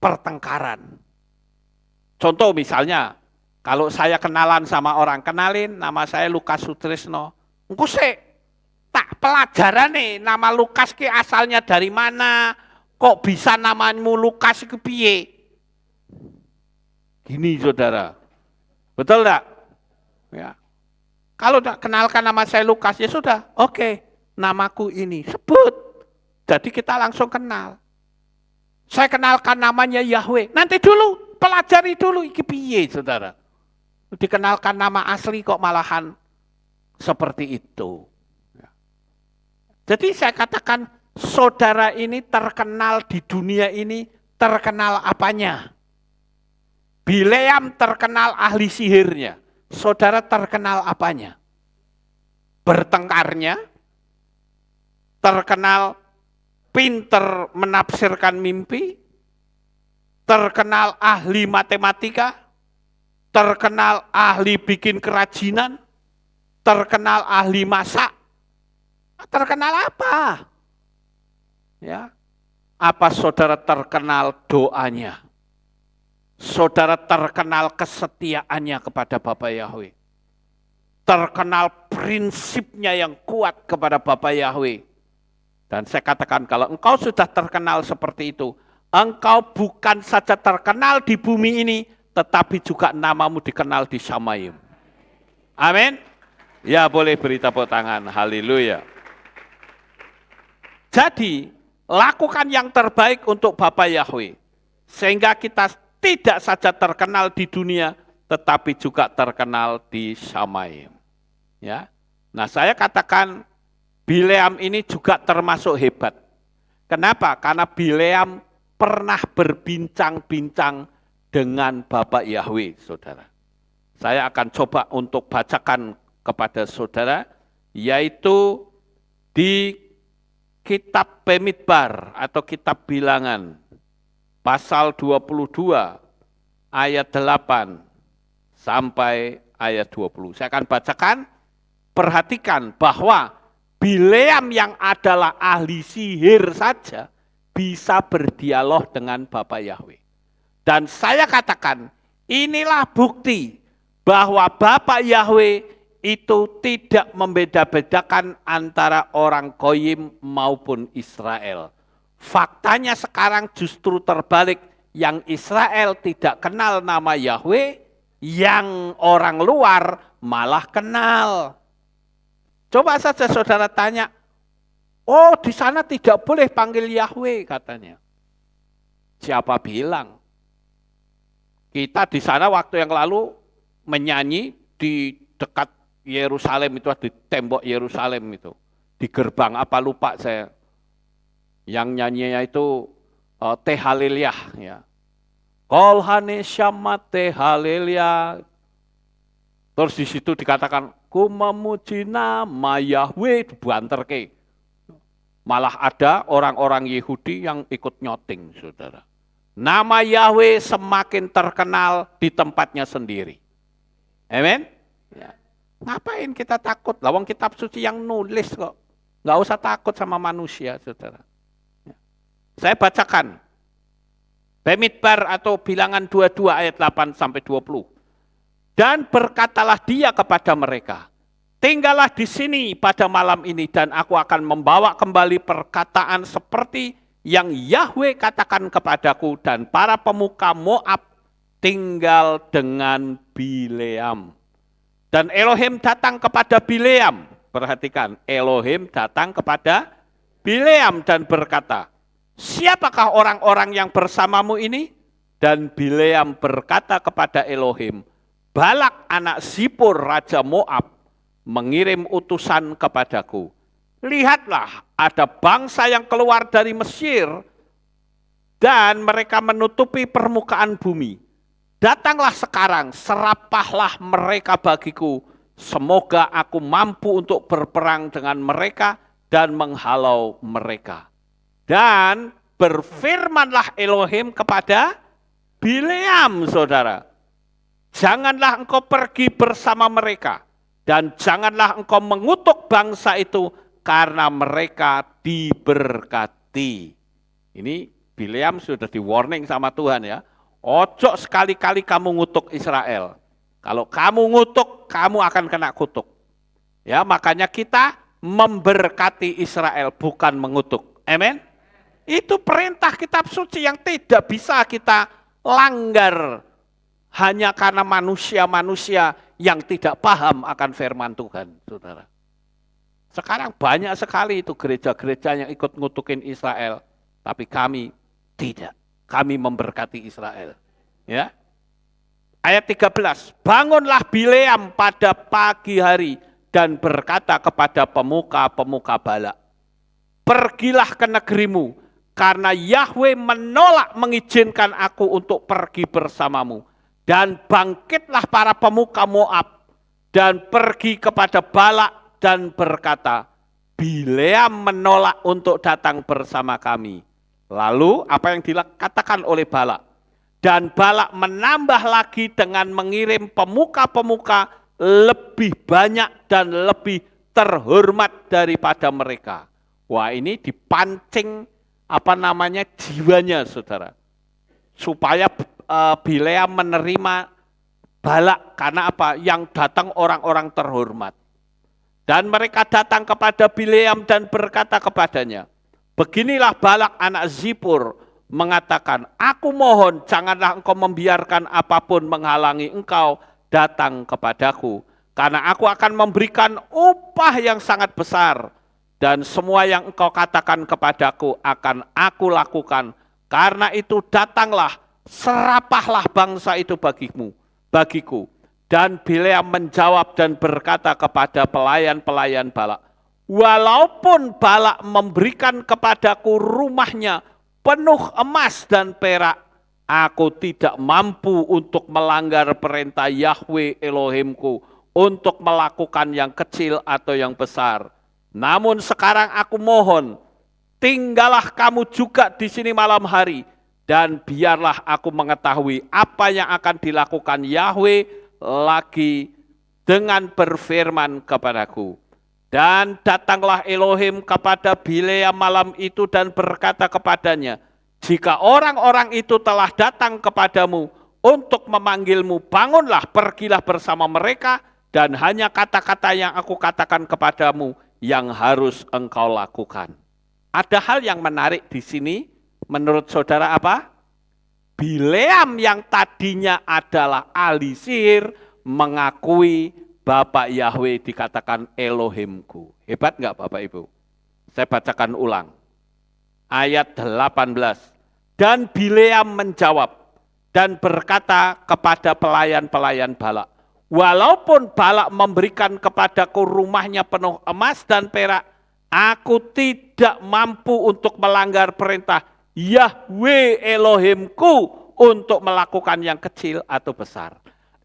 pertengkaran. Contoh misalnya, kalau saya kenalan sama orang, kenalin nama saya Lukas Sutrisno. Engko sik tak pelajaran nih, nama Lukas ki asalnya dari mana? Kok bisa namamu Lukas ki piye? Gini saudara, betul enggak? Ya. Kalau tidak kenalkan nama saya Lukas, ya sudah, oke, namaku ini, sebut. Jadi kita langsung kenal. Saya kenalkan namanya Yahweh. Nanti dulu, pelajari dulu, iki piye, saudara. Dikenalkan nama asli kok malahan seperti itu. Jadi saya katakan, saudara ini terkenal di dunia ini, terkenal apanya? Bileam terkenal ahli sihirnya. Saudara terkenal apanya? Bertengkarnya, terkenal pinter menafsirkan mimpi, terkenal ahli matematika, terkenal ahli bikin kerajinan, terkenal ahli masak, terkenal apa? Ya, apa saudara terkenal doanya? Saudara terkenal kesetiaannya kepada Bapa Yahweh. Terkenal prinsipnya yang kuat kepada Bapa Yahweh. Dan saya katakan kalau engkau sudah terkenal seperti itu, engkau bukan saja terkenal di bumi ini, tetapi juga namamu dikenal di Shamayim. Amin. Ya boleh beri tepuk tangan, haleluya. Jadi, lakukan yang terbaik untuk Bapa Yahweh. Sehingga kita tidak saja terkenal di dunia, tetapi juga terkenal di Shamayim. Ya. Nah, saya katakan Bileam ini juga termasuk hebat. Kenapa? Karena Bileam pernah berbincang-bincang dengan Bapak Yahweh, saudara. Saya akan coba untuk bacakan kepada saudara, yaitu di kitab Bemidbar atau kitab Bilangan, pasal 22 ayat 8 sampai ayat 20. Saya akan bacakan, perhatikan bahwa Bileam yang adalah ahli sihir saja bisa berdialog dengan Bapak Yahweh. Dan saya katakan, inilah bukti bahwa Bapak Yahweh itu tidak membeda-bedakan antara orang Goyim maupun Israel. Faktanya sekarang justru terbalik, yang Israel tidak kenal nama Yahweh, yang orang luar malah kenal. Coba saja saudara tanya, oh di sana tidak boleh panggil Yahweh katanya. Siapa bilang? Kita di sana waktu yang lalu menyanyi di dekat Yerusalem itu, di tembok Yerusalem itu. Di gerbang apa lupa saya. Yang nyanyinya itu Tehalelia, ya. Kol Haneshama Tehalelia. Terus di situ dikatakan, ku memuji nama Yahweh, dibanterke. Malah ada orang-orang Yahudi yang ikut nyoting, saudara. Nama Yahweh semakin terkenal di tempatnya sendiri. Amin? Ya. Ngapain kita takut? Lawang kitab suci yang nulis kok. Nggak usah takut sama manusia, saudara. Saya bacakan. Bemidbar atau Bilangan 22 ayat 8 sampai 20. Dan berkatalah dia kepada mereka, tinggallah di sini pada malam ini dan aku akan membawa kembali perkataan seperti yang Yahweh katakan kepadaku, dan para pemuka Moab tinggal dengan Bileam. Dan Elohim datang kepada Bileam. Perhatikan, Elohim datang kepada Bileam dan berkata, siapakah orang-orang yang bersamamu ini? Dan Bileam berkata kepada Elohim, Balak anak Zippor raja Moab mengirim utusan kepadaku. Lihatlah, ada bangsa yang keluar dari Mesir dan mereka menutupi permukaan bumi. Datanglah sekarang, serapahlah mereka bagiku. Semoga aku mampu untuk berperang dengan mereka dan menghalau mereka. Dan berfirmanlah Elohim kepada Bileam, saudara. Janganlah engkau pergi bersama mereka, dan janganlah engkau mengutuk bangsa itu, karena mereka diberkati. Ini Bileam sudah di warning sama Tuhan ya. Ojo sekali-kali kamu ngutuk Israel. Kalau kamu ngutuk, kamu akan kena kutuk. Ya, makanya kita memberkati Israel, bukan mengutuk. Amin. Itu perintah kitab suci yang tidak bisa kita langgar. hanya karena manusia-manusia yang tidak paham akan firman Tuhan, saudara. Sekarang banyak sekali itu gereja-gereja yang ikut ngutukin Israel, tapi kami tidak. Kami memberkati Israel. Ya. Ayat 13, bangunlah Bileam pada pagi hari dan berkata kepada pemuka-pemuka Balak, pergilah ke negerimu, karena Yahweh menolak mengizinkan aku untuk pergi bersamamu. Dan bangkitlah para pemuka Moab dan pergi kepada Balak dan berkata, Bileam menolak untuk datang bersama kami. Lalu apa yang dikatakan oleh Balak? Dan Balak menambah lagi dengan mengirim pemuka-pemuka lebih banyak dan lebih terhormat daripada mereka. Wah, ini dipancing jiwanya, saudara. Supaya Bileam menerima Balak, karena apa? Yang datang orang-orang terhormat. Dan mereka datang kepada Bileam dan berkata kepadanya, beginilah Balak anak Zipur mengatakan, aku mohon janganlah engkau membiarkan apapun menghalangi engkau datang kepadaku. Karena aku akan memberikan upah yang sangat besar. Dan semua yang engkau katakan kepadaku akan aku lakukan. Karena itu datanglah, serapahlah bangsa itu bagiku. Dan Bileam menjawab dan berkata kepada pelayan-pelayan Balak, walaupun Balak memberikan kepadaku rumahnya penuh emas dan perak, aku tidak mampu untuk melanggar perintah Yahweh Elohimku untuk melakukan yang kecil atau yang besar. Namun sekarang aku mohon, tinggallah kamu juga di sini malam hari, dan biarlah aku mengetahui apa yang akan dilakukan Yahweh lagi dengan berfirman kepadaku. Dan datanglah Elohim kepada Bileam malam itu dan berkata kepadanya, jika orang-orang itu telah datang kepadamu untuk memanggilmu, bangunlah, pergilah bersama mereka, dan hanya kata-kata yang aku katakan kepadamu yang harus engkau lakukan. Ada hal yang menarik di sini, menurut saudara apa? Bileam yang tadinya adalah ahli sihir mengakui Bapak Yahweh dikatakan Elohimku. Hebat enggak Bapak Ibu? Saya bacakan ulang. Ayat 18. Dan Bileam menjawab dan berkata kepada pelayan-pelayan Balak, walaupun Balak memberikan kepadaku rumahnya penuh emas dan perak, aku tidak mampu untuk melanggar perintah Yahweh Elohimku untuk melakukan yang kecil atau besar.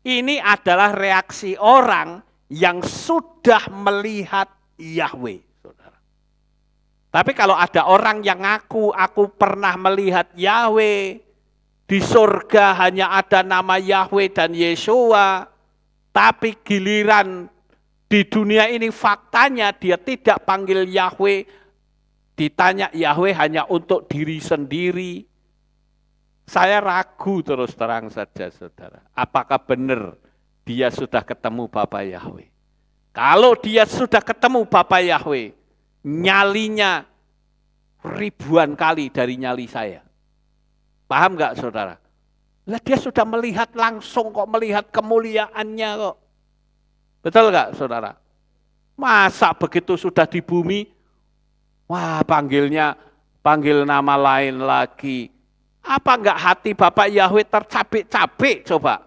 Ini adalah reaksi orang yang sudah melihat Yahweh, saudara. Tapi kalau ada orang yang ngaku, aku pernah melihat Yahweh, di surga hanya ada nama Yahweh dan Yeshua, tapi giliran di dunia ini faktanya dia tidak panggil Yahweh, ditanya Yahweh hanya untuk diri sendiri. Saya ragu terus terang saja, saudara. Apakah benar dia sudah ketemu Bapak Yahweh? Kalau dia sudah ketemu Bapak Yahweh, nyalinya ribuan kali dari nyali saya. Paham enggak, saudara? Lah dia sudah melihat langsung kok, melihat kemuliaannya kok. Betul enggak, saudara? Masa begitu sudah di bumi, wah panggil nama lain lagi. Apa enggak hati Bapak Yahweh tercabik-cabik coba?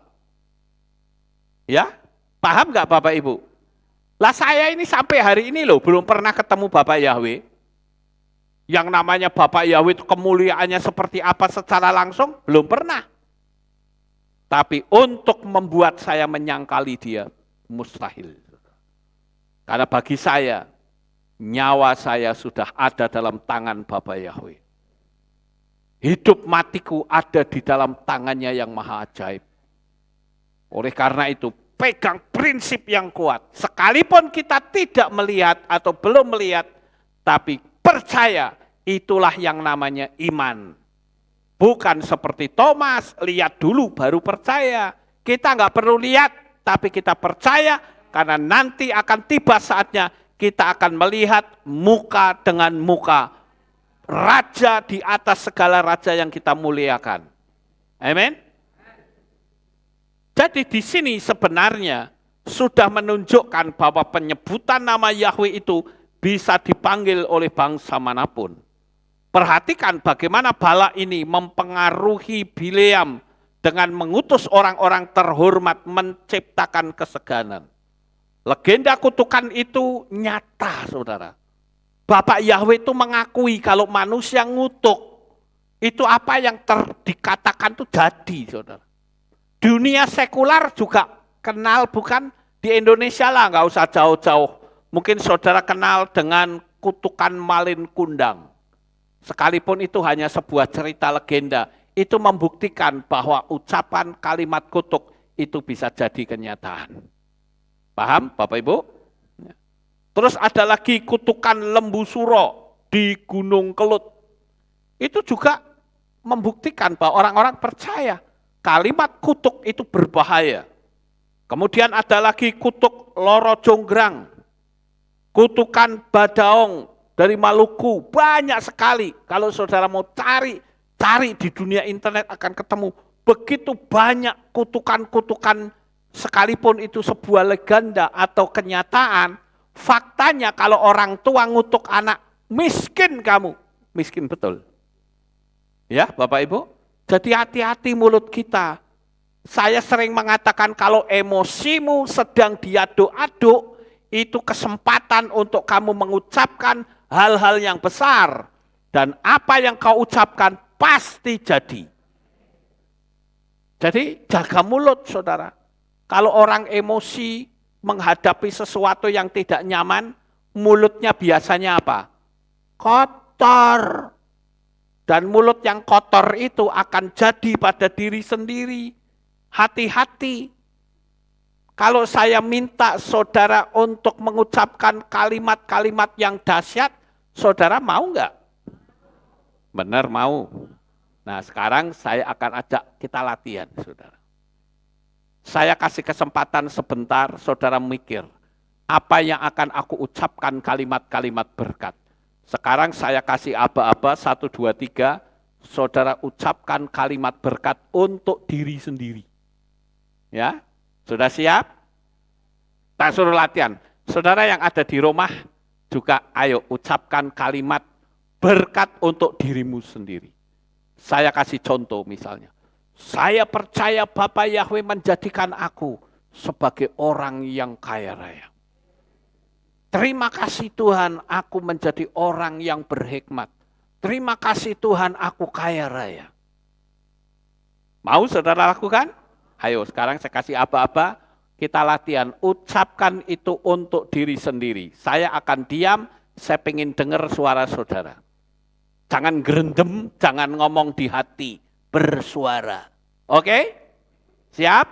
Ya, paham enggak Bapak Ibu? Lah saya ini sampai hari ini loh belum pernah ketemu Bapak Yahweh. Yang namanya Bapak Yahweh itu kemuliaannya seperti apa secara langsung? Belum pernah. Tapi untuk membuat saya menyangkali dia, mustahil. Karena bagi saya, nyawa saya sudah ada dalam tangan Bapak Yahweh. Hidup matiku ada di dalam tangannya yang maha ajaib. Oleh karena itu, pegang prinsip yang kuat. Sekalipun kita tidak melihat atau belum melihat, tapi percaya, itulah yang namanya iman. Bukan seperti Thomas, lihat dulu baru percaya. Kita nggak perlu lihat, tapi kita percaya, karena nanti akan tiba saatnya kita akan melihat muka dengan muka. Raja di atas segala raja yang kita muliakan. Amin. Jadi di sini sebenarnya sudah menunjukkan bahwa penyebutan nama Yahweh itu bisa dipanggil oleh bangsa manapun. Perhatikan bagaimana bala ini mempengaruhi Bileam dengan mengutus orang-orang terhormat menciptakan keseganan. Legenda kutukan itu nyata, saudara. Bapak Yahweh itu mengakui kalau manusia ngutuk, itu apa yang dikatakan itu jadi, saudara. Dunia sekular juga kenal, bukan? Di Indonesia lah, nggak usah jauh-jauh. Mungkin saudara kenal dengan kutukan Malin Kundang. Sekalipun itu hanya sebuah cerita legenda, itu membuktikan bahwa ucapan kalimat kutuk itu bisa jadi kenyataan. Paham Bapak Ibu? Terus ada lagi kutukan Lembu Suro di Gunung Kelut. Itu juga membuktikan bahwa orang-orang percaya kalimat kutuk itu berbahaya. Kemudian ada lagi kutuk Loro Jonggrang, kutukan Badaong dari Maluku, banyak sekali. Kalau saudara mau cari di dunia internet akan ketemu. Begitu banyak kutukan-kutukan, sekalipun itu sebuah legenda atau kenyataan, faktanya kalau orang tua ngutuk anak, miskin kamu, miskin betul. Ya Bapak Ibu, jadi hati-hati mulut kita. Saya sering mengatakan kalau emosimu sedang diaduk-aduk, itu kesempatan untuk kamu mengucapkan hal-hal yang besar. Dan apa yang kau ucapkan pasti jadi. Jadi jaga mulut saudara. Kalau orang emosi menghadapi sesuatu yang tidak nyaman, mulutnya biasanya apa? Kotor. Dan mulut yang kotor itu akan jadi pada diri sendiri. Hati-hati. Kalau saya minta saudara untuk mengucapkan kalimat-kalimat yang dahsyat, saudara mau enggak? Benar mau. Nah sekarang saya akan ajak kita latihan saudara. Saya kasih kesempatan sebentar, saudara mikir. Apa yang akan aku ucapkan kalimat-kalimat berkat. Sekarang saya kasih aba-aba, 1, 2, 3, saudara ucapkan kalimat berkat untuk diri sendiri. Ya, sudah siap? Tak suruh latihan. Saudara yang ada di rumah juga ayo ucapkan kalimat berkat untuk dirimu sendiri. Saya kasih contoh misalnya. Saya percaya Bapa Yahweh menjadikan aku sebagai orang yang kaya raya. Terima kasih Tuhan aku menjadi orang yang berhikmat. Terima kasih Tuhan aku kaya raya. Mau saudara lakukan? Ayo sekarang saya kasih aba-aba, kita latihan. Ucapkan itu untuk diri sendiri. Saya akan diam, saya pengen dengar suara saudara. Jangan gerendem, jangan ngomong di hati, bersuara. Oke? Siap?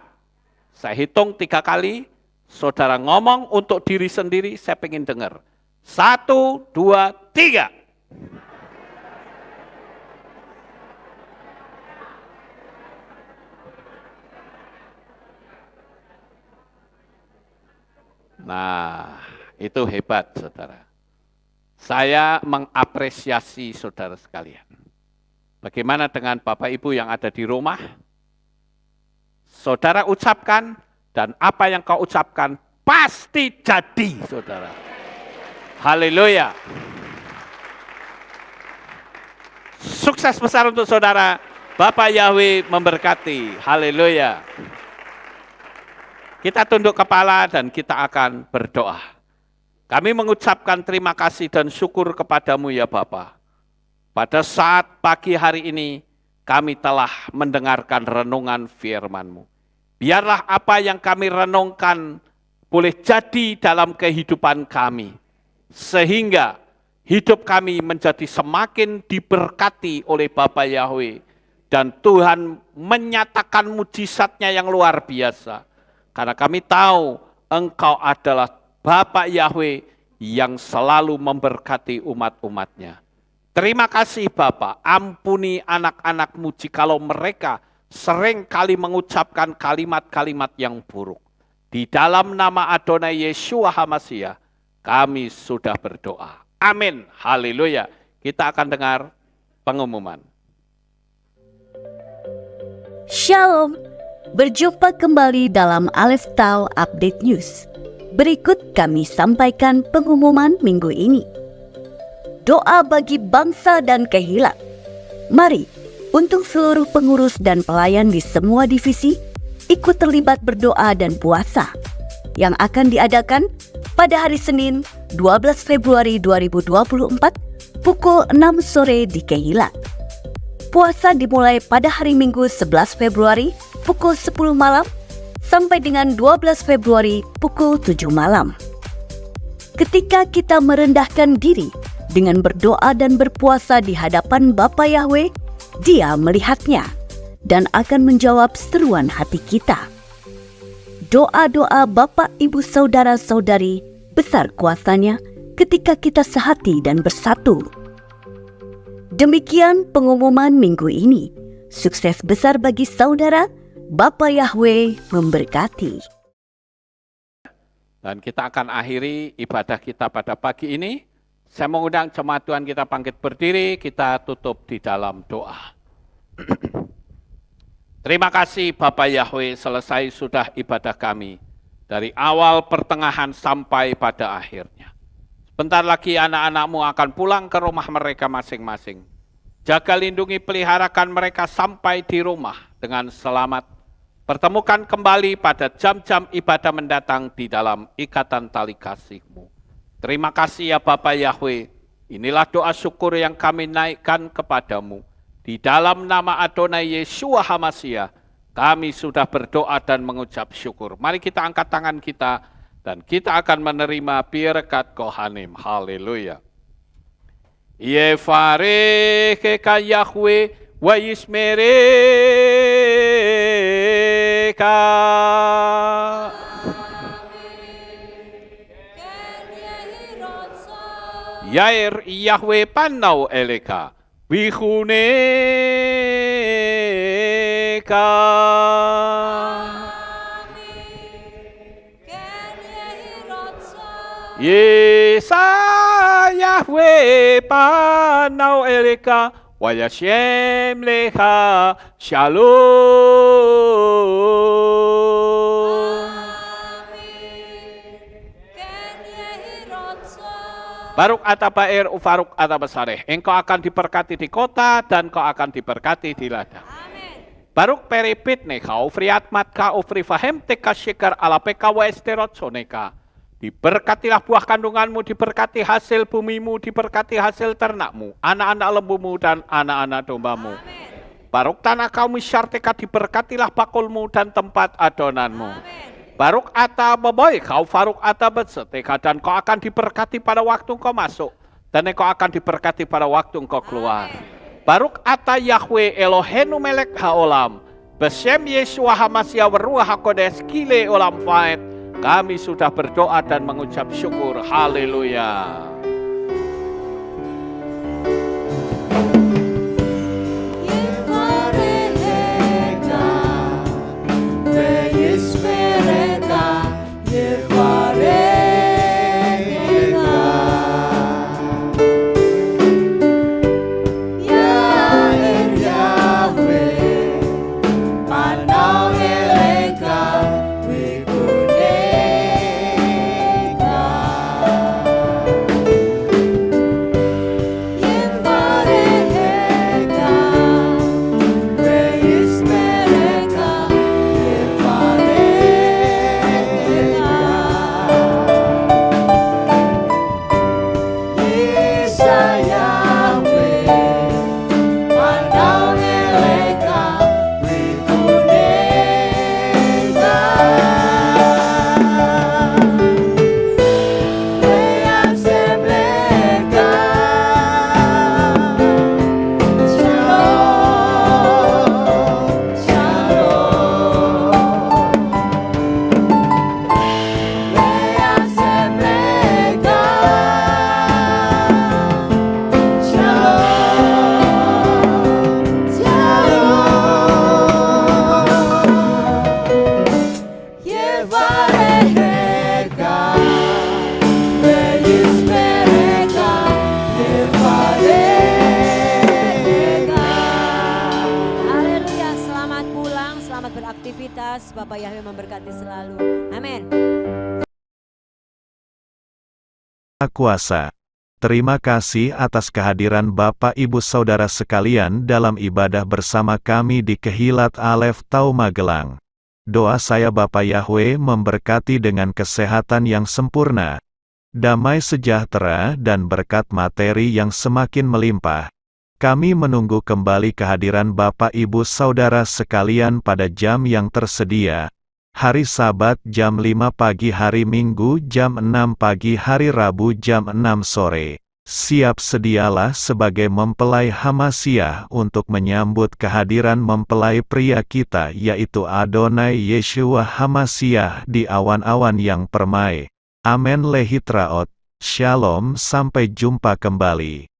Saya hitung 3 kali, saudara ngomong untuk diri sendiri, saya pengen dengar. 1, 2, 3. Nah, itu hebat saudara. Saya mengapresiasi saudara sekalian. Bagaimana dengan Bapak Ibu yang ada di rumah? Saudara ucapkan, dan apa yang kau ucapkan pasti jadi, saudara. Haleluya. Sukses besar untuk saudara. Bapak Yahweh memberkati. Haleluya. Kita tunduk kepala dan kita akan berdoa. Kami mengucapkan terima kasih dan syukur kepadamu ya Bapa. Pada saat pagi hari ini kami telah mendengarkan renungan firman-Mu. Biarlah apa yang kami renungkan boleh jadi dalam kehidupan kami. Sehingga hidup kami menjadi semakin diberkati oleh Bapa Yahweh. Dan Tuhan menyatakan mujizatnya yang luar biasa. Karena kami tahu Engkau adalah Bapa Yahweh yang selalu memberkati umat-umatnya. Terima kasih Bapa, ampuni anak-anak-Mu jikalau mereka sering kali mengucapkan kalimat-kalimat yang buruk. Di dalam nama Adonai Yeshua HaMashiach, kami sudah berdoa. Amin. Haleluya. Kita akan dengar pengumuman. Shalom. Berjumpa kembali dalam Aleph Tau Update News. Berikut kami sampaikan pengumuman minggu ini. Doa bagi bangsa dan Kehilat. Mari, untuk seluruh pengurus dan pelayan di semua divisi, ikut terlibat berdoa dan puasa yang akan diadakan pada hari Senin 12 Februari 2024 pukul 6 sore di Kehilat. Puasa dimulai pada hari Minggu 11 Februari pukul 10 malam sampai dengan 12 Februari pukul 7 malam. Ketika kita merendahkan diri dengan berdoa dan berpuasa di hadapan Bapa Yahweh, Dia melihatnya dan akan menjawab seruan hati kita. Doa-doa Bapak, Ibu, Saudara-saudari besar kuasanya ketika kita sehati dan bersatu. Demikian pengumuman minggu ini. Sukses besar bagi saudara. Bapa Yahweh memberkati. Dan kita akan akhiri ibadah kita pada pagi ini. Saya mengundang jemaat Tuhan kita bangkit berdiri, kita tutup di dalam doa. Terima kasih Bapa Yahweh, selesai sudah ibadah kami. Dari awal, pertengahan, sampai pada akhirnya. Sebentar lagi anak-anak-Mu akan pulang ke rumah mereka masing-masing. Jaga, lindungi, peliharakan mereka sampai di rumah dengan selamat. Pertemukan kembali pada jam-jam ibadah mendatang di dalam ikatan tali kasih-Mu. Terima kasih ya Bapa Yahweh. Inilah doa syukur yang kami naikkan kepadamu. Di dalam nama Adonai Yeshua HaMashiach, kami sudah berdoa dan mengucap syukur. Mari kita angkat tangan kita dan kita akan menerima birkat Kohanim. Haleluya. Yevarecheka Yahweh wa yismereka. Yair Yahweh panau eleka wihuneka. Yesa Yahweh panau eleka wa yashem lecha shalom. Baruk atabair ufaruk atabasareh. Engkau akan diberkati di kota dan kau akan diberkati di ladang. Baruk peripit neka ufriat matka ufri fahem teka syikar ala peka wa esterot soneka. Diberkatilah buah kandunganmu, diberkati hasil bumimu, diberkati hasil ternakmu, anak-anak lembumu dan anak-anak dombamu. Baruk tanah kaum isyarteka, diberkatilah bakulmu dan tempat adonanmu. Baruk ata baboy kau faruk ata betseteka, dan kau akan diberkati pada waktu kau masuk dan kau akan diberkati pada waktu kau keluar. Baruk ata Yahweh Elohenu melek haolam besem Yeshua HaMashiach Ruach HaKodesh kile olam faed. Kami sudah berdoa dan mengucap syukur. Haleluya. beraktivitas. Bapak Yahweh memberkati selalu. Amin. Kuasa. Terima kasih atas kehadiran Bapak Ibu Saudara sekalian dalam ibadah bersama kami di Kehilat Alef Tau Magelang. Doa saya Bapak Yahweh memberkati dengan kesehatan yang sempurna, damai sejahtera dan berkat materi yang semakin melimpah. Kami menunggu kembali kehadiran Bapak Ibu Saudara sekalian pada jam yang tersedia. Hari Sabat jam 5 pagi, hari Minggu jam 6 pagi, hari Rabu jam 6 sore. Siap sedialah sebagai mempelai Hamasiah untuk menyambut kehadiran mempelai pria kita yaitu Adonai Yeshua Hamasiah di awan-awan yang permai. Amen lehitraot. Shalom, sampai jumpa kembali.